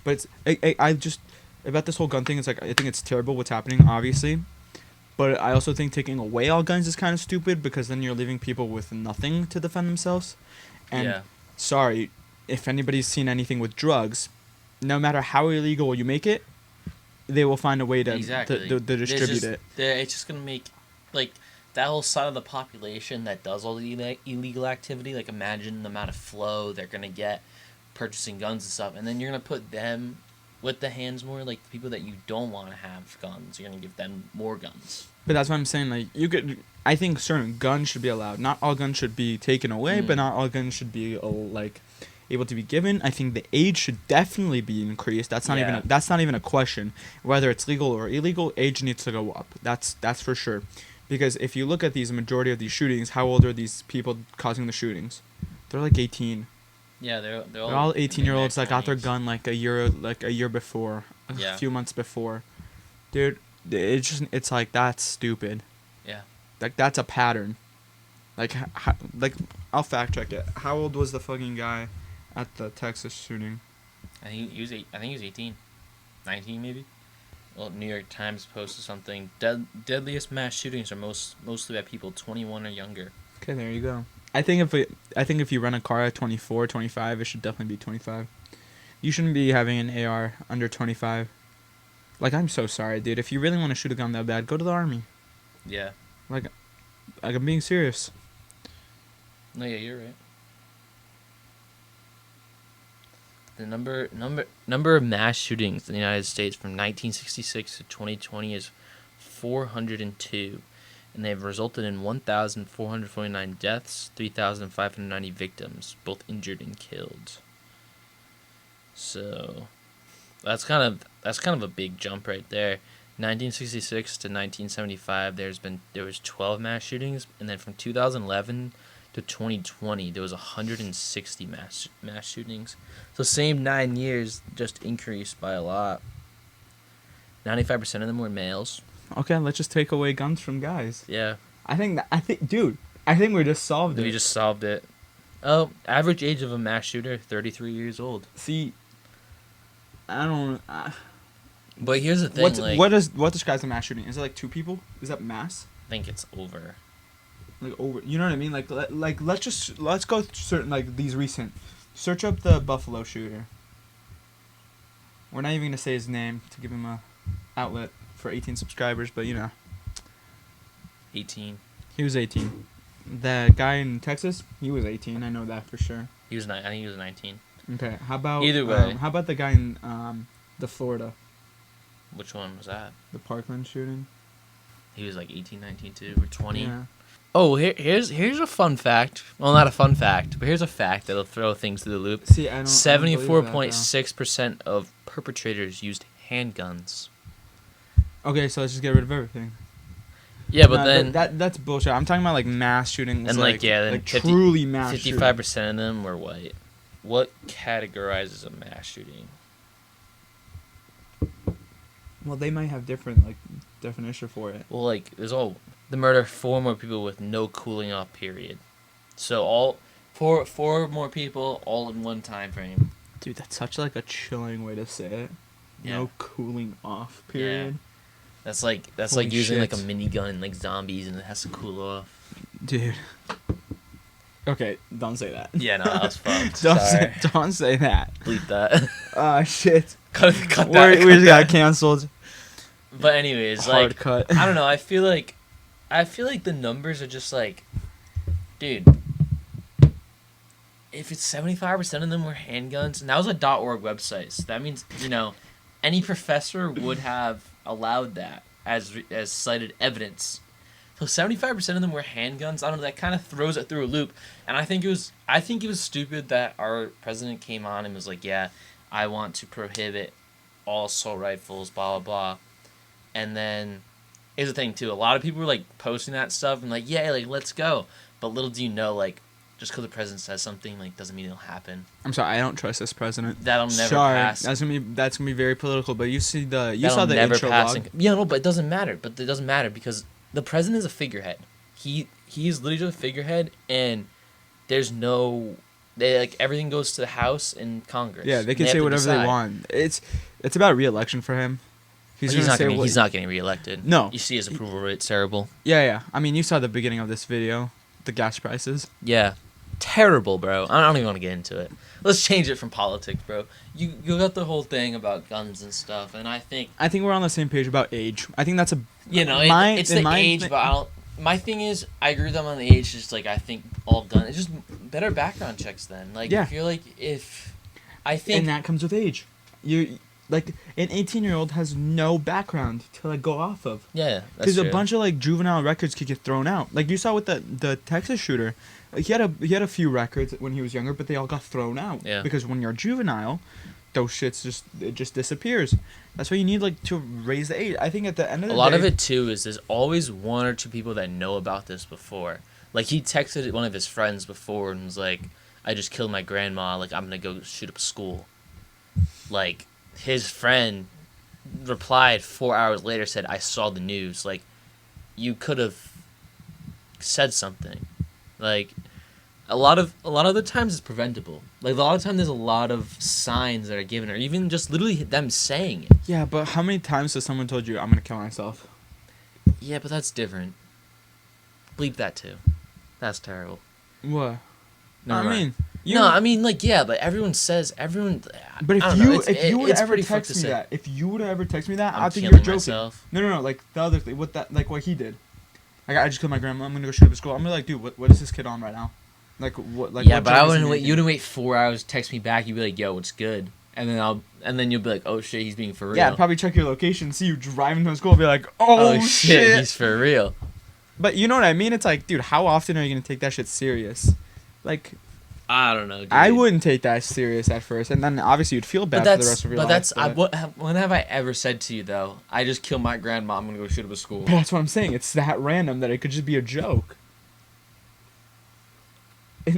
B: But I just about this whole gun thing. It's like I think it's terrible what's happening, obviously. But I also think taking away all guns is kind of stupid because then you're leaving people with nothing to defend themselves. And sorry, if anybody's seen anything with drugs, no matter how illegal you make it, they will find a way to distribute it.
A: It's just going to make, like, that whole side of the population that does all the illegal activity, like, imagine the amount of flow they're going to get purchasing guns and stuff, and then you're going to put them with the hands more, like, the people that you don't want to have guns, you're going to give them more guns.
B: But that's what I'm saying, like, I think certain guns should be allowed. Not all guns should be taken away, but not all guns should be, like, able to be given. I think the age should definitely be increased. That's not even a question. Whether it's legal or illegal, age needs to go up. That's for sure. Because if you look at these majority of these shootings, how old are these people causing the shootings? They're like 18.
A: Yeah, they're
B: They're all 18-year-olds that got their
A: 20s.
B: gun like a year before,
A: Yeah.
B: a few months before. Dude, it's like that's stupid.
A: Yeah.
B: Like that's a pattern. Like I'll fact check it. How old was the fucking guy at the Texas shooting?
A: I think he was 18, 19 maybe. Well, New York Times posted something. Deadliest mass shootings are mostly by people 21 or younger.
B: Okay, there you go. I think if you rent a car at 24, 25, it should definitely be 25. You shouldn't be having an AR under 25. Like, I'm so sorry, dude. If you really want to shoot a gun that bad, go to the army.
A: Yeah.
B: Like I'm being serious.
A: No, yeah, you're right. The number of mass shootings in the United States from 1966 to 2020 is 402, and they've resulted in 1,449 deaths, 3,590 victims, both injured and killed. So, that's kind of a big jump right there. 1966 to 1975, there was 12 mass shootings, and then from 2011 to 2020, there was 160 mass shootings. So same 9 years, just increased by a lot. 95% of them were males.
B: Okay, let's just take away guns from guys.
A: Yeah.
B: I think we just solved it.
A: We just solved it. Oh, average age of a mass shooter, 33 years old.
B: See, I don't.
A: But here's the thing,
B: What describes a mass shooting? Is it like 2 people? Is that mass?
A: I think it's over.
B: Like over, you know what I mean? Let's go certain like these recent. Search up the Buffalo shooter. We're not even gonna say his name to give him a outlet for 18 subscribers, but
A: 18.
B: he was 18. The guy in Texas, he was 18. I know that for sure.
A: I think he was 19.
B: Okay, how about
A: Either way.
B: how about the guy in the Florida,
A: Which one was that?
B: the Parkland shooting?
A: He was like 18, 19 too, or 20.
B: Yeah.
A: Oh, here's a fun fact. Well, not a fun fact, but here's a fact that'll throw things through the loop.
B: See, I don't.
A: 74.6% of perpetrators used handguns.
B: Okay, so let's just get rid of everything.
A: Yeah, but then
B: that's bullshit. I'm talking about like mass shootings.
A: and then
B: truly mass
A: 55% of them were white. What categorizes a mass shooting?
B: Well, they might have different like definition for it.
A: Well, like there's the murder of 4 more people with no cooling off period. So all four more people all in one time frame.
B: Dude, that's such like a chilling way to say it.
A: Yeah.
B: No cooling off period.
A: That's like
B: Holy
A: using
B: shit.
A: like a minigun in like zombies and it has to cool off.
B: Dude. Okay, don't say that.
A: Yeah, no, that was fucked.
B: Don't say that.
A: Bleep that.
B: Shit.
A: cut that.
B: We just got canceled.
A: But anyways,
B: Hard
A: like
B: cut.
A: I don't know. I feel like the numbers are just like, dude. If it's 75% of them were handguns, and that was a .org website, so that means any professor would have allowed that as cited evidence. So 75% of them were handguns. I don't know. That kind of throws it through a loop, and I think it was stupid that our president came on and was like, "Yeah, I want to prohibit all assault rifles, blah blah blah," and then here's the thing too. A lot of people were like posting that stuff and like, "Yeah, like let's go," but little do you know, like just because the president says something like doesn't mean it'll happen.
B: I'm sorry, I don't trust this president.
A: That'll never pass.
B: That's gonna be very political. But you saw the
A: never
B: intro
A: pass.
B: log.
A: Yeah, no, but it doesn't matter. But it doesn't matter because the president is a figurehead. He's literally just a figurehead, and there's no. Everything goes to the House and Congress.
B: Yeah, they can say whatever they want. It's about re-election for him.
A: He's not getting reelected.
B: No,
A: you see his approval rate's terrible.
B: Yeah. I mean, you saw the beginning of this video, the gas prices.
A: Yeah, terrible, bro. I don't even want to get into it. Let's change it from politics, bro. You got the whole thing about guns and stuff, and I think
B: we're on the same page about age. I think that's a
A: it's the age, but I don't. My thing is, I agree with them on the age. Just like I think all guns, it's just better background checks. Then, like,
B: yeah.
A: I feel like
B: and that comes with age. You like an 18-year-old has no background to like go off of.
A: Yeah,
B: because a bunch of like juvenile records could get thrown out. Like you saw with the Texas shooter, he had a few records when he was younger, but they all got thrown out.
A: Yeah.
B: Because when you're a juvenile, those shits just disappears. That's why you need like to raise the age. I think at the end of the day,
A: a lot of it too is there's always 1 or 2 people that know about this before. Like he texted one of his friends before and was like, I just killed my grandma. Like, I'm gonna go shoot up a school. Like, his friend replied 4 hours later, said, I saw the news. Like, you could have said something. Like, a lot of the times it's preventable. Like, a lot of times there's a lot of signs that are given, or even just literally them saying it.
B: Yeah, but how many times has someone told you, I'm going to kill myself?
A: Yeah, but that's different. Bleep that too. That's terrible.
B: What?
A: Never mind.
B: No,
A: I mean, like, yeah, but everyone.
B: But if you would ever text me that,
A: I'm
B: I think you're joking.
A: myself.
B: No, like the other thing, what he did. Like, I just killed my grandma. I'm gonna go shoot up a school. I'm gonna like, dude, what is this kid on right now? Like, what? Like,
A: yeah,
B: what
A: but I
B: drug is he
A: wouldn't wait.
B: making?
A: You wouldn't wait 4 hours. Text me back. You'd be like, "Yo, what's good?" And then you'll be like, "Oh shit, he's being for real."
B: Yeah, I'd probably check your location, see you driving to school, and be like, "Oh shit,
A: he's for real."
B: But you know what I mean? It's like, dude, how often are you gonna take that shit serious? Like,
A: I don't know, dude.
B: I wouldn't take that serious at first, and then obviously you'd feel bad for the rest of your life.
A: When have I ever said to you though? I just killed my grandma. I'm gonna go shoot up a school.
B: But that's what I'm saying. It's that random that it could just be a joke.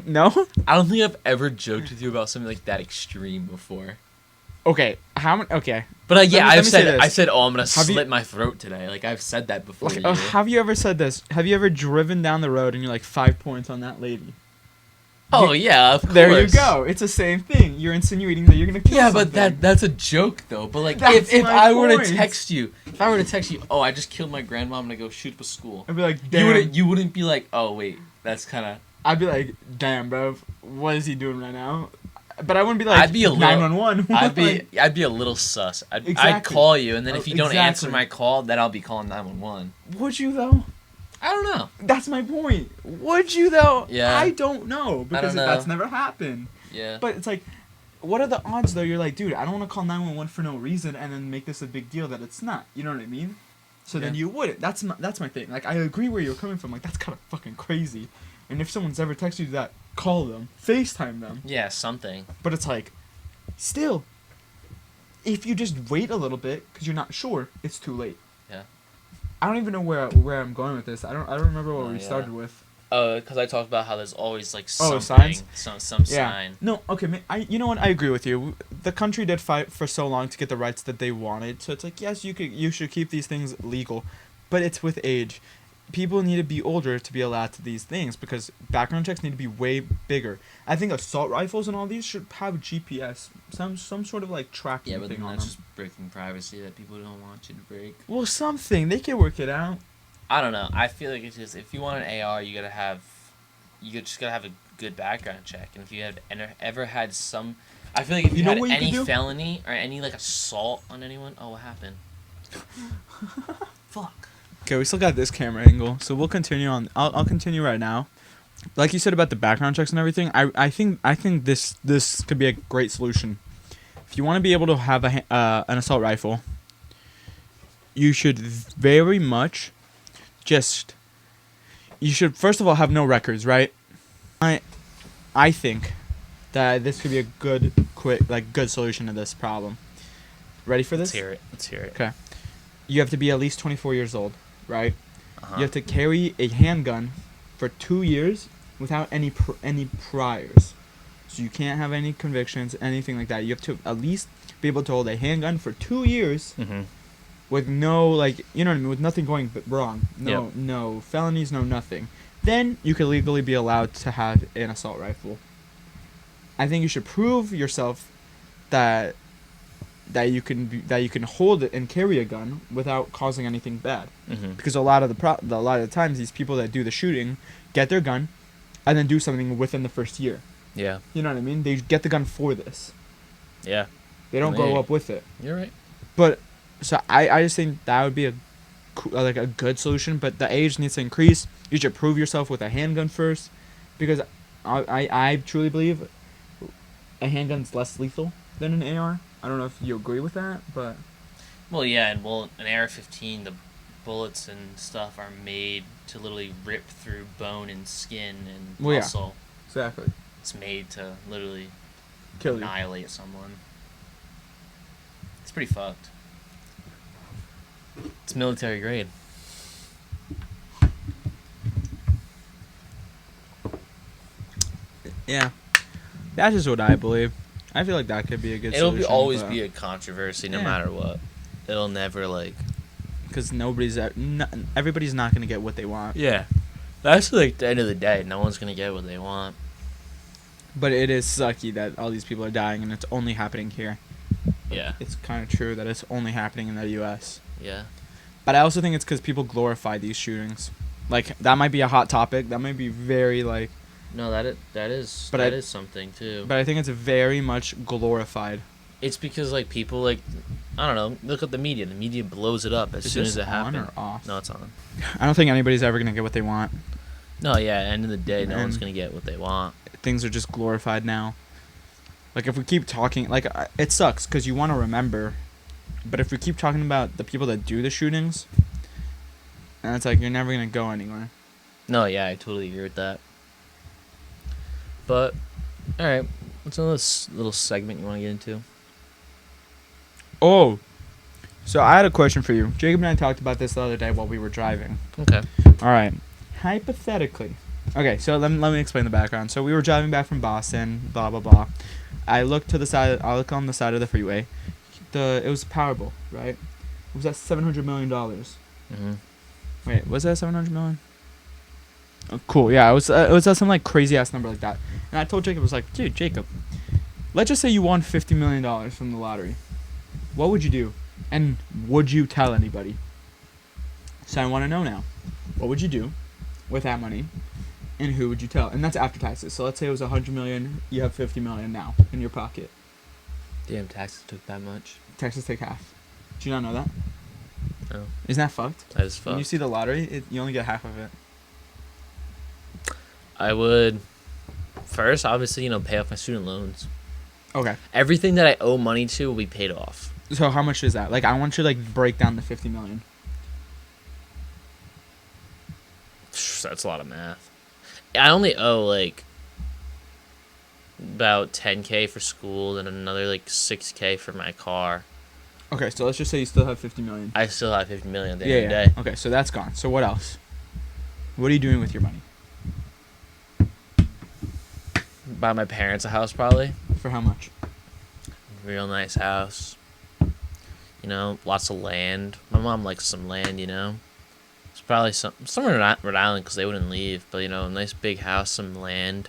B: No?
A: I don't think I've ever joked with you about something like that extreme before.
B: Okay, how many? Okay,
A: but yeah,
B: I
A: said, "Oh, I'm gonna slit my throat today." Like, I've said that before.
B: Like, have you ever said this? Have you ever driven down the road and you're like 5 points on that lady?
A: Oh yeah, of course.
B: There you go. It's the same thing. You're insinuating that you're gonna kill something.
A: But that's a joke though. But like,
B: That's
A: if
B: my
A: I were to
B: point.
A: text you, "Oh, I just killed my grandma. I'm gonna go shoot up a school."
B: I'd be like, damn.
A: You wouldn't be like, "Oh wait, that's kind of."
B: I'd be like, damn, bro. What is he doing right now? But I wouldn't be like,
A: I'd be a little
B: 911.
A: I'd be a little sus. I'd
B: Exactly.
A: call you, and then if you don't answer
B: Exactly.
A: my call, then I'll be calling 911.
B: Would you though?
A: I don't know.
B: That's my point. Would you though?
A: Yeah.
B: I don't know because
A: know.
B: that's never happened.
A: Yeah.
B: But it's like, what are the odds though? You're like, dude, I don't want to call 911 for no reason and then make this a big deal that it's not. You know what I mean? So then
A: Yeah.
B: you wouldn't. That's my thing. Like, I agree where you're coming from. Like, that's kind of fucking crazy. And if someone's ever texted you that, call them, FaceTime them.
A: Yeah, something.
B: But it's like, still, if you just wait a little bit because you're not sure, it's too late.
A: Yeah.
B: I don't even know where I'm going with this. I don't remember what we started with.
A: Because I talked about how there's always like something,
B: signs?
A: some sign.
B: No, okay, you know what? I agree with you. The country did fight for so long to get the rights that they wanted. So it's like, yes, you should keep these things legal, but it's with age. People need to be older to be allowed to these things because background checks need to be way bigger. I think assault rifles and all these should have GPS, some sort of like tracking
A: Yeah, but
B: thing
A: then
B: on
A: that's
B: them.
A: just breaking privacy that people don't want you to break.
B: Well, something they can work it out.
A: I don't know. I feel like it's just if you want an AR, you just gotta have a good background check. And if you have ever had some, I feel like if you
B: know
A: had
B: what you
A: any
B: could do?
A: felony or any like assault on anyone, what happened? Fuck.
B: Okay, we still got this camera angle, so we'll continue on. I'll continue right now. Like you said about the background checks and everything, I think this could be a great solution. If you want to be able to have an assault rifle, you should very much you should first of all have no records, right? I think that this could be a good solution to this problem. Ready for this?
A: Let's hear it.
B: Okay. You have to be at least 24 years old, right?
A: Uh-huh.
B: You have to carry a handgun for 2 years without any priors. So you can't have any convictions, anything like that. You have to at least be able to hold a handgun for 2 years with no, like, you know what I mean, with nothing going wrong. No felonies, no nothing. Then you could legally be allowed to have an assault rifle. I think you should prove yourself that you can hold it and carry a gun without causing anything bad. Because a lot of the times these people that do the shooting get their gun and then do something within the first year.
A: Yeah.
B: You know what I mean? They get the gun for this.
A: Yeah.
B: They don't grow up with it.
A: You're right.
B: But so I just think that would be a good solution. But the age needs to increase. You should prove yourself with a handgun first, because I truly believe a handgun's less lethal than an AR. I don't know if you agree with that, but
A: Well, yeah, and an AR-15, the bullets and stuff are made to literally rip through bone and skin and muscle.
B: Yeah, exactly.
A: It's made to literally
B: Kill you.
A: annihilate someone. It's pretty fucked. It's military grade.
B: Yeah. That's just what I believe. I feel like that could be a good
A: It'll
B: solution.
A: always be a controversy, no
B: Yeah.
A: matter what. It'll never
B: because everybody's not gonna get what they want.
A: Yeah, that's like the end of the day. No one's gonna get what they want.
B: But it is sucky that all these people are dying, and it's only happening here.
A: Yeah.
B: It's kind of true that it's only happening in the U.S.
A: Yeah.
B: But I also think it's because people glorify these shootings. Like, that might be a hot topic. That might be very, like...
A: No, that is something, too.
B: But I think it's very much glorified.
A: It's because, like, people, like... I don't know. Look at the media. The media blows it up as soon as it happens.
B: On or off?
A: No, it's on.
B: I don't think anybody's ever going to get what they want.
A: No, yeah. End of the day, no
B: And
A: one's going to get what they want.
B: Things are just glorified now. Like, if we keep talking... Like, it sucks because you want to remember. But if we keep talking about the people that do the shootings... And it's like, you're never going to go anywhere.
A: No, yeah. I totally agree with that. But, alright. What's another little segment you want to get into?
B: Oh, so I had a question for you. Jacob and I talked about this the other day while we were driving.
A: Okay.
B: All right. Hypothetically. Okay, so let me explain the background. So we were driving back from Boston, blah, blah, blah. I look on the side of the freeway. It was Powerball, right? It was at $700 million.
A: Mm-hmm.
B: Wait, was that $700 million? Oh, cool, yeah, it was at some, like, crazy-ass number like that. And I told Jacob, I was like, dude, Jacob, let's just say you won $50 million from the lottery. What would you do? And would you tell anybody? So I want to know now. What would you do with that money? And who would you tell? And that's after taxes. So let's say it was $100 million. You have $50 million now in your pocket.
A: Damn, taxes took that much.
B: Taxes take half. Do you not know that?
A: No.
B: Isn't that fucked?
A: That is
B: When you
A: fucked.
B: see the lottery, you only get half of it.
A: I would first, obviously, pay off my student loans.
B: Okay.
A: Everything that I owe money to will be paid off.
B: So how much is that? Like, I want you to, like, break down the $50 million.
A: That's a lot of math. I only owe, like, about $10K for school and another, like, $6K for my car.
B: Okay, so let's just say you still have $50 million.
A: I still have $50 million at the
B: Yeah,
A: end
B: yeah.
A: of the day.
B: Okay, so that's gone. So what else? What are you doing with your money?
A: Buy my parents a house, probably.
B: For how much?
A: Real nice house. Lots of land. My mom likes some land, It's probably somewhere in Rhode Island because they wouldn't leave. But, a nice big house, some land.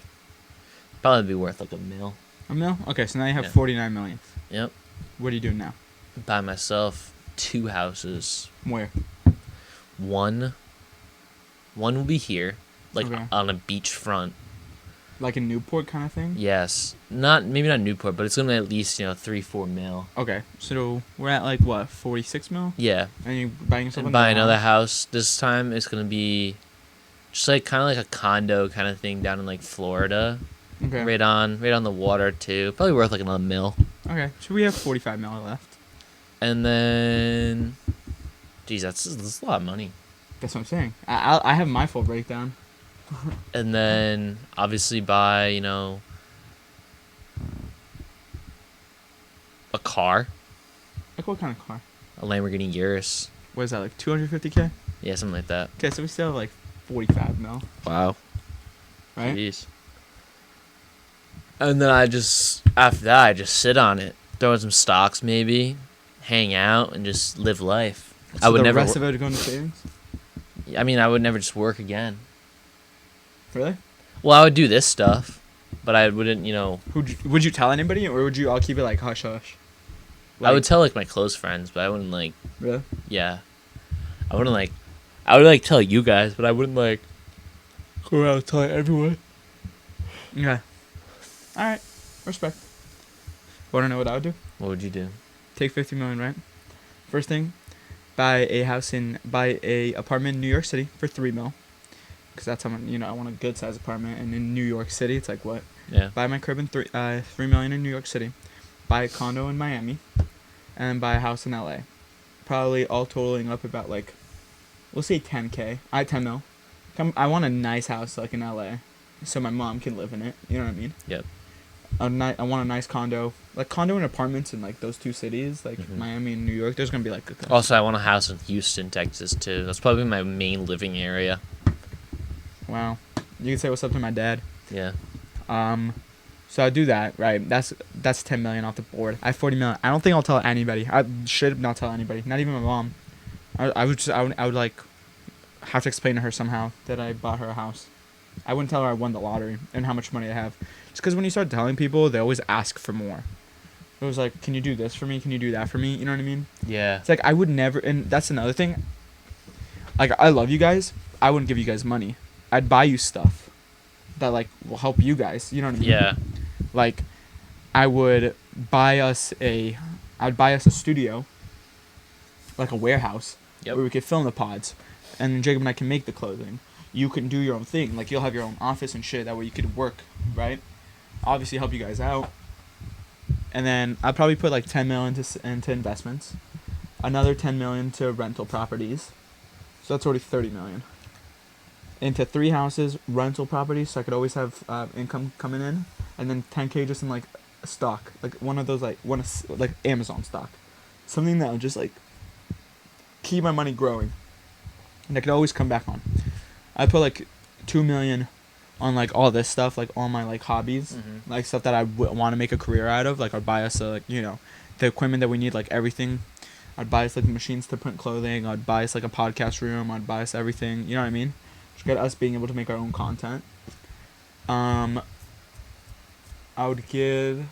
A: Probably be worth like $1 million.
B: $1 million? Okay, so now you have
A: Yeah.
B: $49 million.
A: Yep.
B: What are you doing now?
A: Buy myself 2 houses.
B: Where?
A: One will be here, like
B: Okay.
A: on a beach front.
B: Like in Newport kind of thing?
A: Yes. Maybe not Newport, but it's gonna be at least, 3-4 mil.
B: Okay, so we're at like what, 46 mil?
A: Yeah.
B: And you're buying yourself
A: And buy another house. This time it's gonna be just like kind of like a condo kind of thing down in like Florida.
B: Okay.
A: Right on the water too. Probably worth like another $1 million.
B: Okay, so we have 45 mil left.
A: And then, geez, that's a lot of money.
B: That's what I'm saying. I have my full breakdown.
A: And then obviously buy, a car,
B: Like what kind of car?
A: a Lamborghini Urus.
B: What is that, like 250K?
A: Yeah, something like that.
B: Okay, so we still have like 45 mil,
A: Wow.
B: right?
A: Jeez. And then after that, I just sit on it, throw in some stocks maybe, hang out, and just live life.
B: So
A: I would
B: the
A: never.
B: rest of it would go into savings?
A: I would never just work again.
B: Really?
A: Well, I would do this stuff, but I wouldn't,
B: Would you tell anybody, or would you all keep it like hush hush?
A: I would tell like my close friends, but I wouldn't like.
B: Really?
A: Yeah. I wouldn't like. I would like tell you guys, but I wouldn't like go around telling everyone.
B: Okay. All right. Respect. Want to know what I would do?
A: What would you do?
B: Take 50 million, right? First thing, buy a apartment in New York City for 3 mil. Because that's how much, I want a good sized apartment. And in New York City, it's like what?
A: Yeah.
B: Buy my crib in 3 million in New York City. Buy a condo in Miami. And buy a house in LA. Probably all totaling up about like, we'll say 10K. 10 mil. I want a nice house like in LA. So my mom can live in it. You know what I mean?
A: Yep.
B: I want a nice condo. Like condo and apartments in like those 2 cities. Like Miami and New York. There's going to be like a
A: Also, I want a house in Houston, Texas too. That's probably my main living area.
B: Wow. You can say what's up to my dad.
A: Yeah.
B: So I do that, right? That's 10 million off the board. I have 40 million. I don't think I'll tell anybody. I should not tell anybody, not even my mom. I would like have to explain to her somehow that I bought her a house. I wouldn't tell her I won the lottery and how much money I have. Just because when you start telling people, they always ask for more. It was like, can you do this for me? Can you do that for me? You know what I mean?
A: Yeah.
B: It's like I would never, and that's another thing. Like, I love you guys. I wouldn't give you guys money. I'd buy you stuff that, like, will help you guys. You know what I mean?
A: Yeah.
B: Like, I'd buy us a studio, like a warehouse,
A: Yep.
B: where we could film the pods, and Jacob and I can make the clothing. You can do your own thing. Like, you'll have your own office and shit. That way you could work, right? Obviously help you guys out. And then I'd probably put like 10 million into investments, another 10 million to rental properties. So that's already 30 million. Into 3 houses, rental properties, so I could always have income coming in, and then 10K just in like stock, like one of those like Amazon stock, something that would just like keep my money growing, and I could always come back on. I put like 2 million on like all this stuff, like all my like hobbies, like stuff that I want to make a career out of. Like I'd buy us like the equipment that we need, like everything. I'd buy us like machines to print clothing. I'd buy us like a podcast room. I'd buy us everything. You know what I mean? Just get us being able to make our own content. I would give.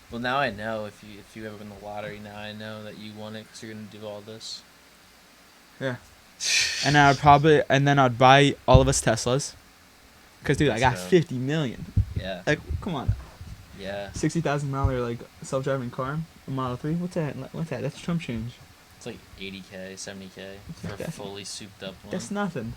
A: Well, now I know if you ever win the lottery. Now I know that you won it because you're gonna do all this.
B: Yeah. And then I'd buy all of us Teslas. Cause dude, I got 50 million.
A: Yeah.
B: Like, come on.
A: Yeah.
B: $60,000 like self-driving car, a Model 3. What's that? That's chump change.
A: It's like 80K, 70K for a fully souped up one.
B: That's nothing.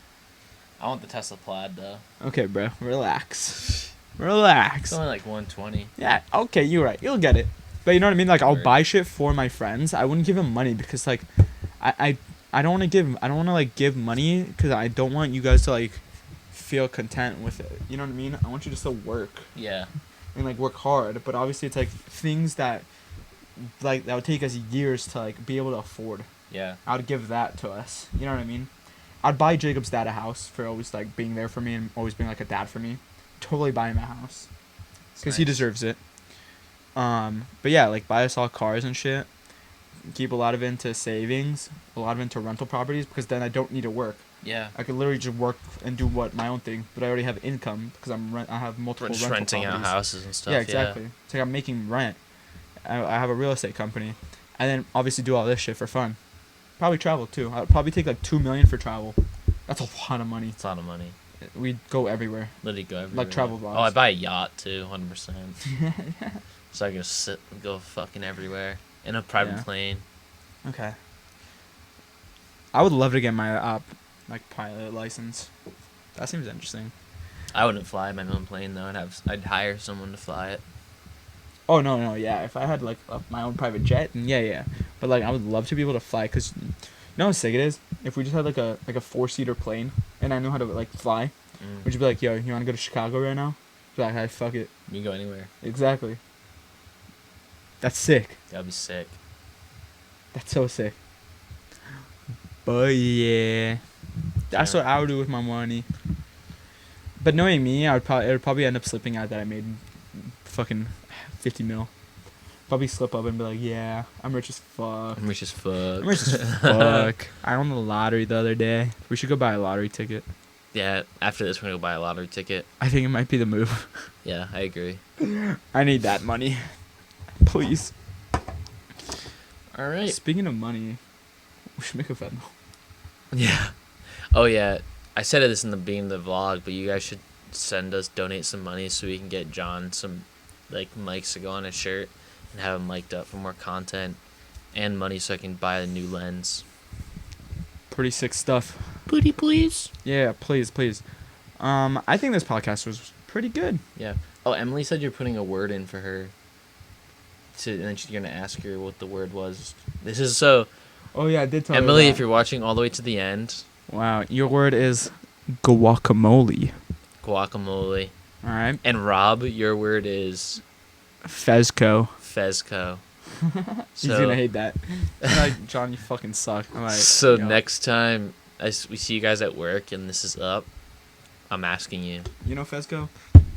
A: I want the Tesla Plaid though.
B: Okay, bro. Relax. Relax.
A: It's only like 120.
B: Yeah. Okay, you're right. You'll get it. But you know what I mean? Like, I'll
A: Word.
B: buy shit for my friends. I wouldn't give them money because like, I don't want to like give money because I don't want you guys to like feel content with it. You know what I mean? I want you just to work.
A: Yeah.
B: And like work hard, but obviously it's like things that like that would take us years to like be able to afford.
A: Yeah.
B: I would give that to us. You know what I mean? I'd buy Jacob's dad a house for always like being there for me and always being like a dad for me. Totally buy him a house because he deserves it. But yeah, like buy us all cars and shit. Keep a lot of it into savings, a lot of it into rental properties because then I don't need to work.
A: Yeah.
B: I could literally just work and do my own thing, but I already have income because I have multiple
A: Just
B: rental
A: renting
B: properties.
A: out houses and stuff.
B: Yeah, exactly. It's like I'm making rent. I have a real estate company, and then obviously do all this shit for fun. Probably travel too. I'd probably take like 2 million for travel. That's a lot of money.
A: It's a lot of money.
B: We'd go everywhere.
A: Literally go everywhere.
B: Like travel vlogs.
A: Oh, I buy a yacht too, 100%. So I can go fucking everywhere in a private plane.
B: Okay. I would love to get my like pilot license. That seems interesting.
A: I wouldn't fly my own plane though. I'd hire someone to fly it.
B: Oh no, yeah. If I had like my own private jet, then yeah. But like I would love to be able to fly, cause you know how sick it is. If we just had like a 4-seater plane, and I know how to like fly, would you be like, yo, you want to go to Chicago right now? Be like, hey, fuck it.
A: You can go anywhere.
B: Exactly. That's sick.
A: That'd be sick.
B: That's so sick. But yeah, that's what I would do with my money. But knowing me, it would probably end up slipping out that I made fucking 50 mil. Probably slip up and be like, yeah, I'm rich as fuck.
A: I'm rich as fuck.
B: I'm rich as fuck. I won the lottery the other day. We should go buy a lottery ticket.
A: Yeah, after this, we're gonna go buy a lottery ticket.
B: I think it might be the move.
A: Yeah, I agree.
B: I need that money. Please.
A: All right.
B: Speaking of money, we should make a Venmo.
A: Yeah. Oh, yeah. I said this in the beginning of the vlog, but you guys should donate some money so we can get John some, like, mics to go on his shirt and have him mic'd up for more content and money so I can buy a new lens.
B: Pretty sick stuff.
A: Pretty please.
B: Yeah, please. I think this podcast was pretty good.
A: Yeah. Oh, Emily said you're putting a word in for her. And then you're going to ask her what the word was. This is so...
B: Oh, yeah, I did tell
A: Emily,
B: her
A: if you're watching all the way to the end...
B: Wow, your word is guacamole.
A: Guacamole.
B: All right.
A: And Rob, your word is...
B: Fezco.
A: Fezco.
B: He's going to hate that. He's like, John, you fucking suck. I'm like,
A: so next time we see you guys at work and this is up, I'm asking you.
B: You know Fezco?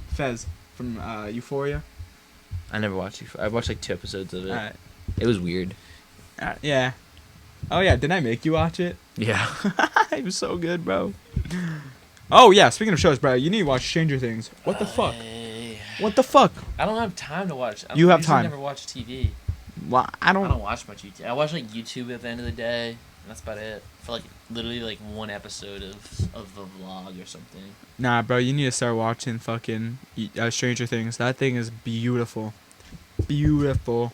B: Fez. from Euphoria?
A: I never watched it. I watched like 2 episodes of it.
B: Alright.
A: It was weird.
B: Yeah. Oh yeah, didn't I make you watch it?
A: Yeah.
B: It was so good, bro. Oh yeah, speaking of shows, bro, you need to watch Stranger Things. What the fuck? What the fuck?
A: I don't have time to watch.
B: You have
A: usually
B: time.
A: Never watch TV.
B: Well, I don't.
A: I don't watch much YouTube. I watch like YouTube at the end of the day, and that's about it. For like literally like 1 episode of the vlog or something.
B: Nah, bro, you need to start watching fucking Stranger Things. That thing is beautiful. Beautiful.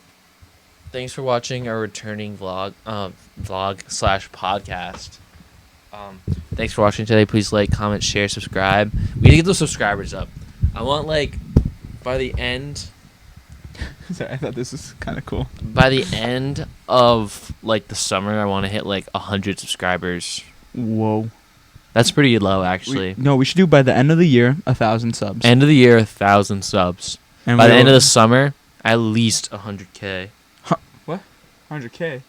A: Thanks for watching our returning vlog/podcast. Thanks for watching today. Please like, comment, share, subscribe. We need to get those subscribers up. I want like by the end.
B: Sorry, I thought this was kind of cool.
A: By the end of like the summer, I want to hit like 100 subscribers.
B: Whoa.
A: That's pretty low, actually.
B: We should do by the end of the year 1,000 subs.
A: End of the year, 1,000 subs.
B: And
A: by the end of the summer, at least 100K.
B: What? 100K.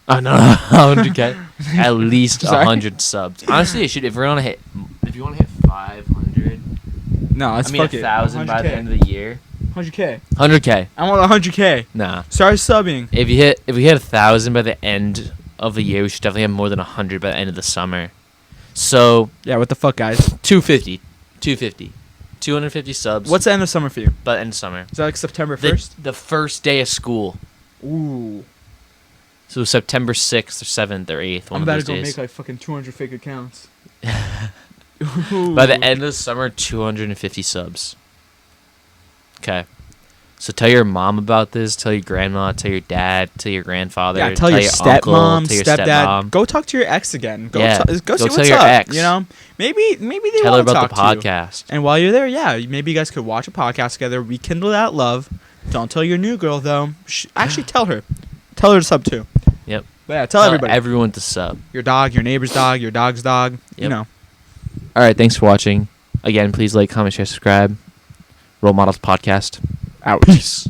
A: Oh no, 100K. At least
B: Sorry?
A: 100 subs. Honestly, it should. If you want to hit 500.
B: No, let's
A: I mean,
B: fuck it.
A: 1,000 by the end of the year.
B: 100K.
A: 100K.
B: I want 100K.
A: Nah.
B: Start subbing.
A: If we hit 1,000 by the end of the year, we should definitely have more than 100 by the end of the summer. So
B: Yeah, what the fuck, guys?
A: 250 subs.
B: What's the end of summer for you?
A: by the end of summer?
B: Is that like September 1st?
A: The first day of school.
B: Ooh.
A: So September 6th or 7th or 8th. One
B: I'm
A: of
B: about
A: those
B: to go
A: days.
B: make like fucking 200 fake accounts.
A: By the end of the summer, 250 subs. Okay. So tell your mom about this. Tell your grandma. Tell your dad. Tell your grandfather.
B: Yeah, tell your
A: uncle,
B: stepmom,
A: tell your
B: stepdad.
A: stepmom.
B: Go talk to your ex again. Go
A: Yeah,
B: go
A: go
B: see
A: tell
B: what's
A: your
B: up.
A: ex.
B: You know, maybe they
A: Tell her
B: want to
A: about
B: talk
A: the
B: to you.
A: podcast.
B: And while you're there, yeah, maybe you guys could watch a podcast together, rekindle that love. Don't tell your new girl though. Actually, tell her. Tell her to sub too.
A: Yep.
B: But yeah, tell everybody.
A: Everyone to sub.
B: Your dog, your neighbor's dog, your dog's dog. You
A: Yep.
B: know.
A: All right. Thanks for watching. Again, please like, comment, share, subscribe. Role Models Podcast.
B: Out.
A: Peace.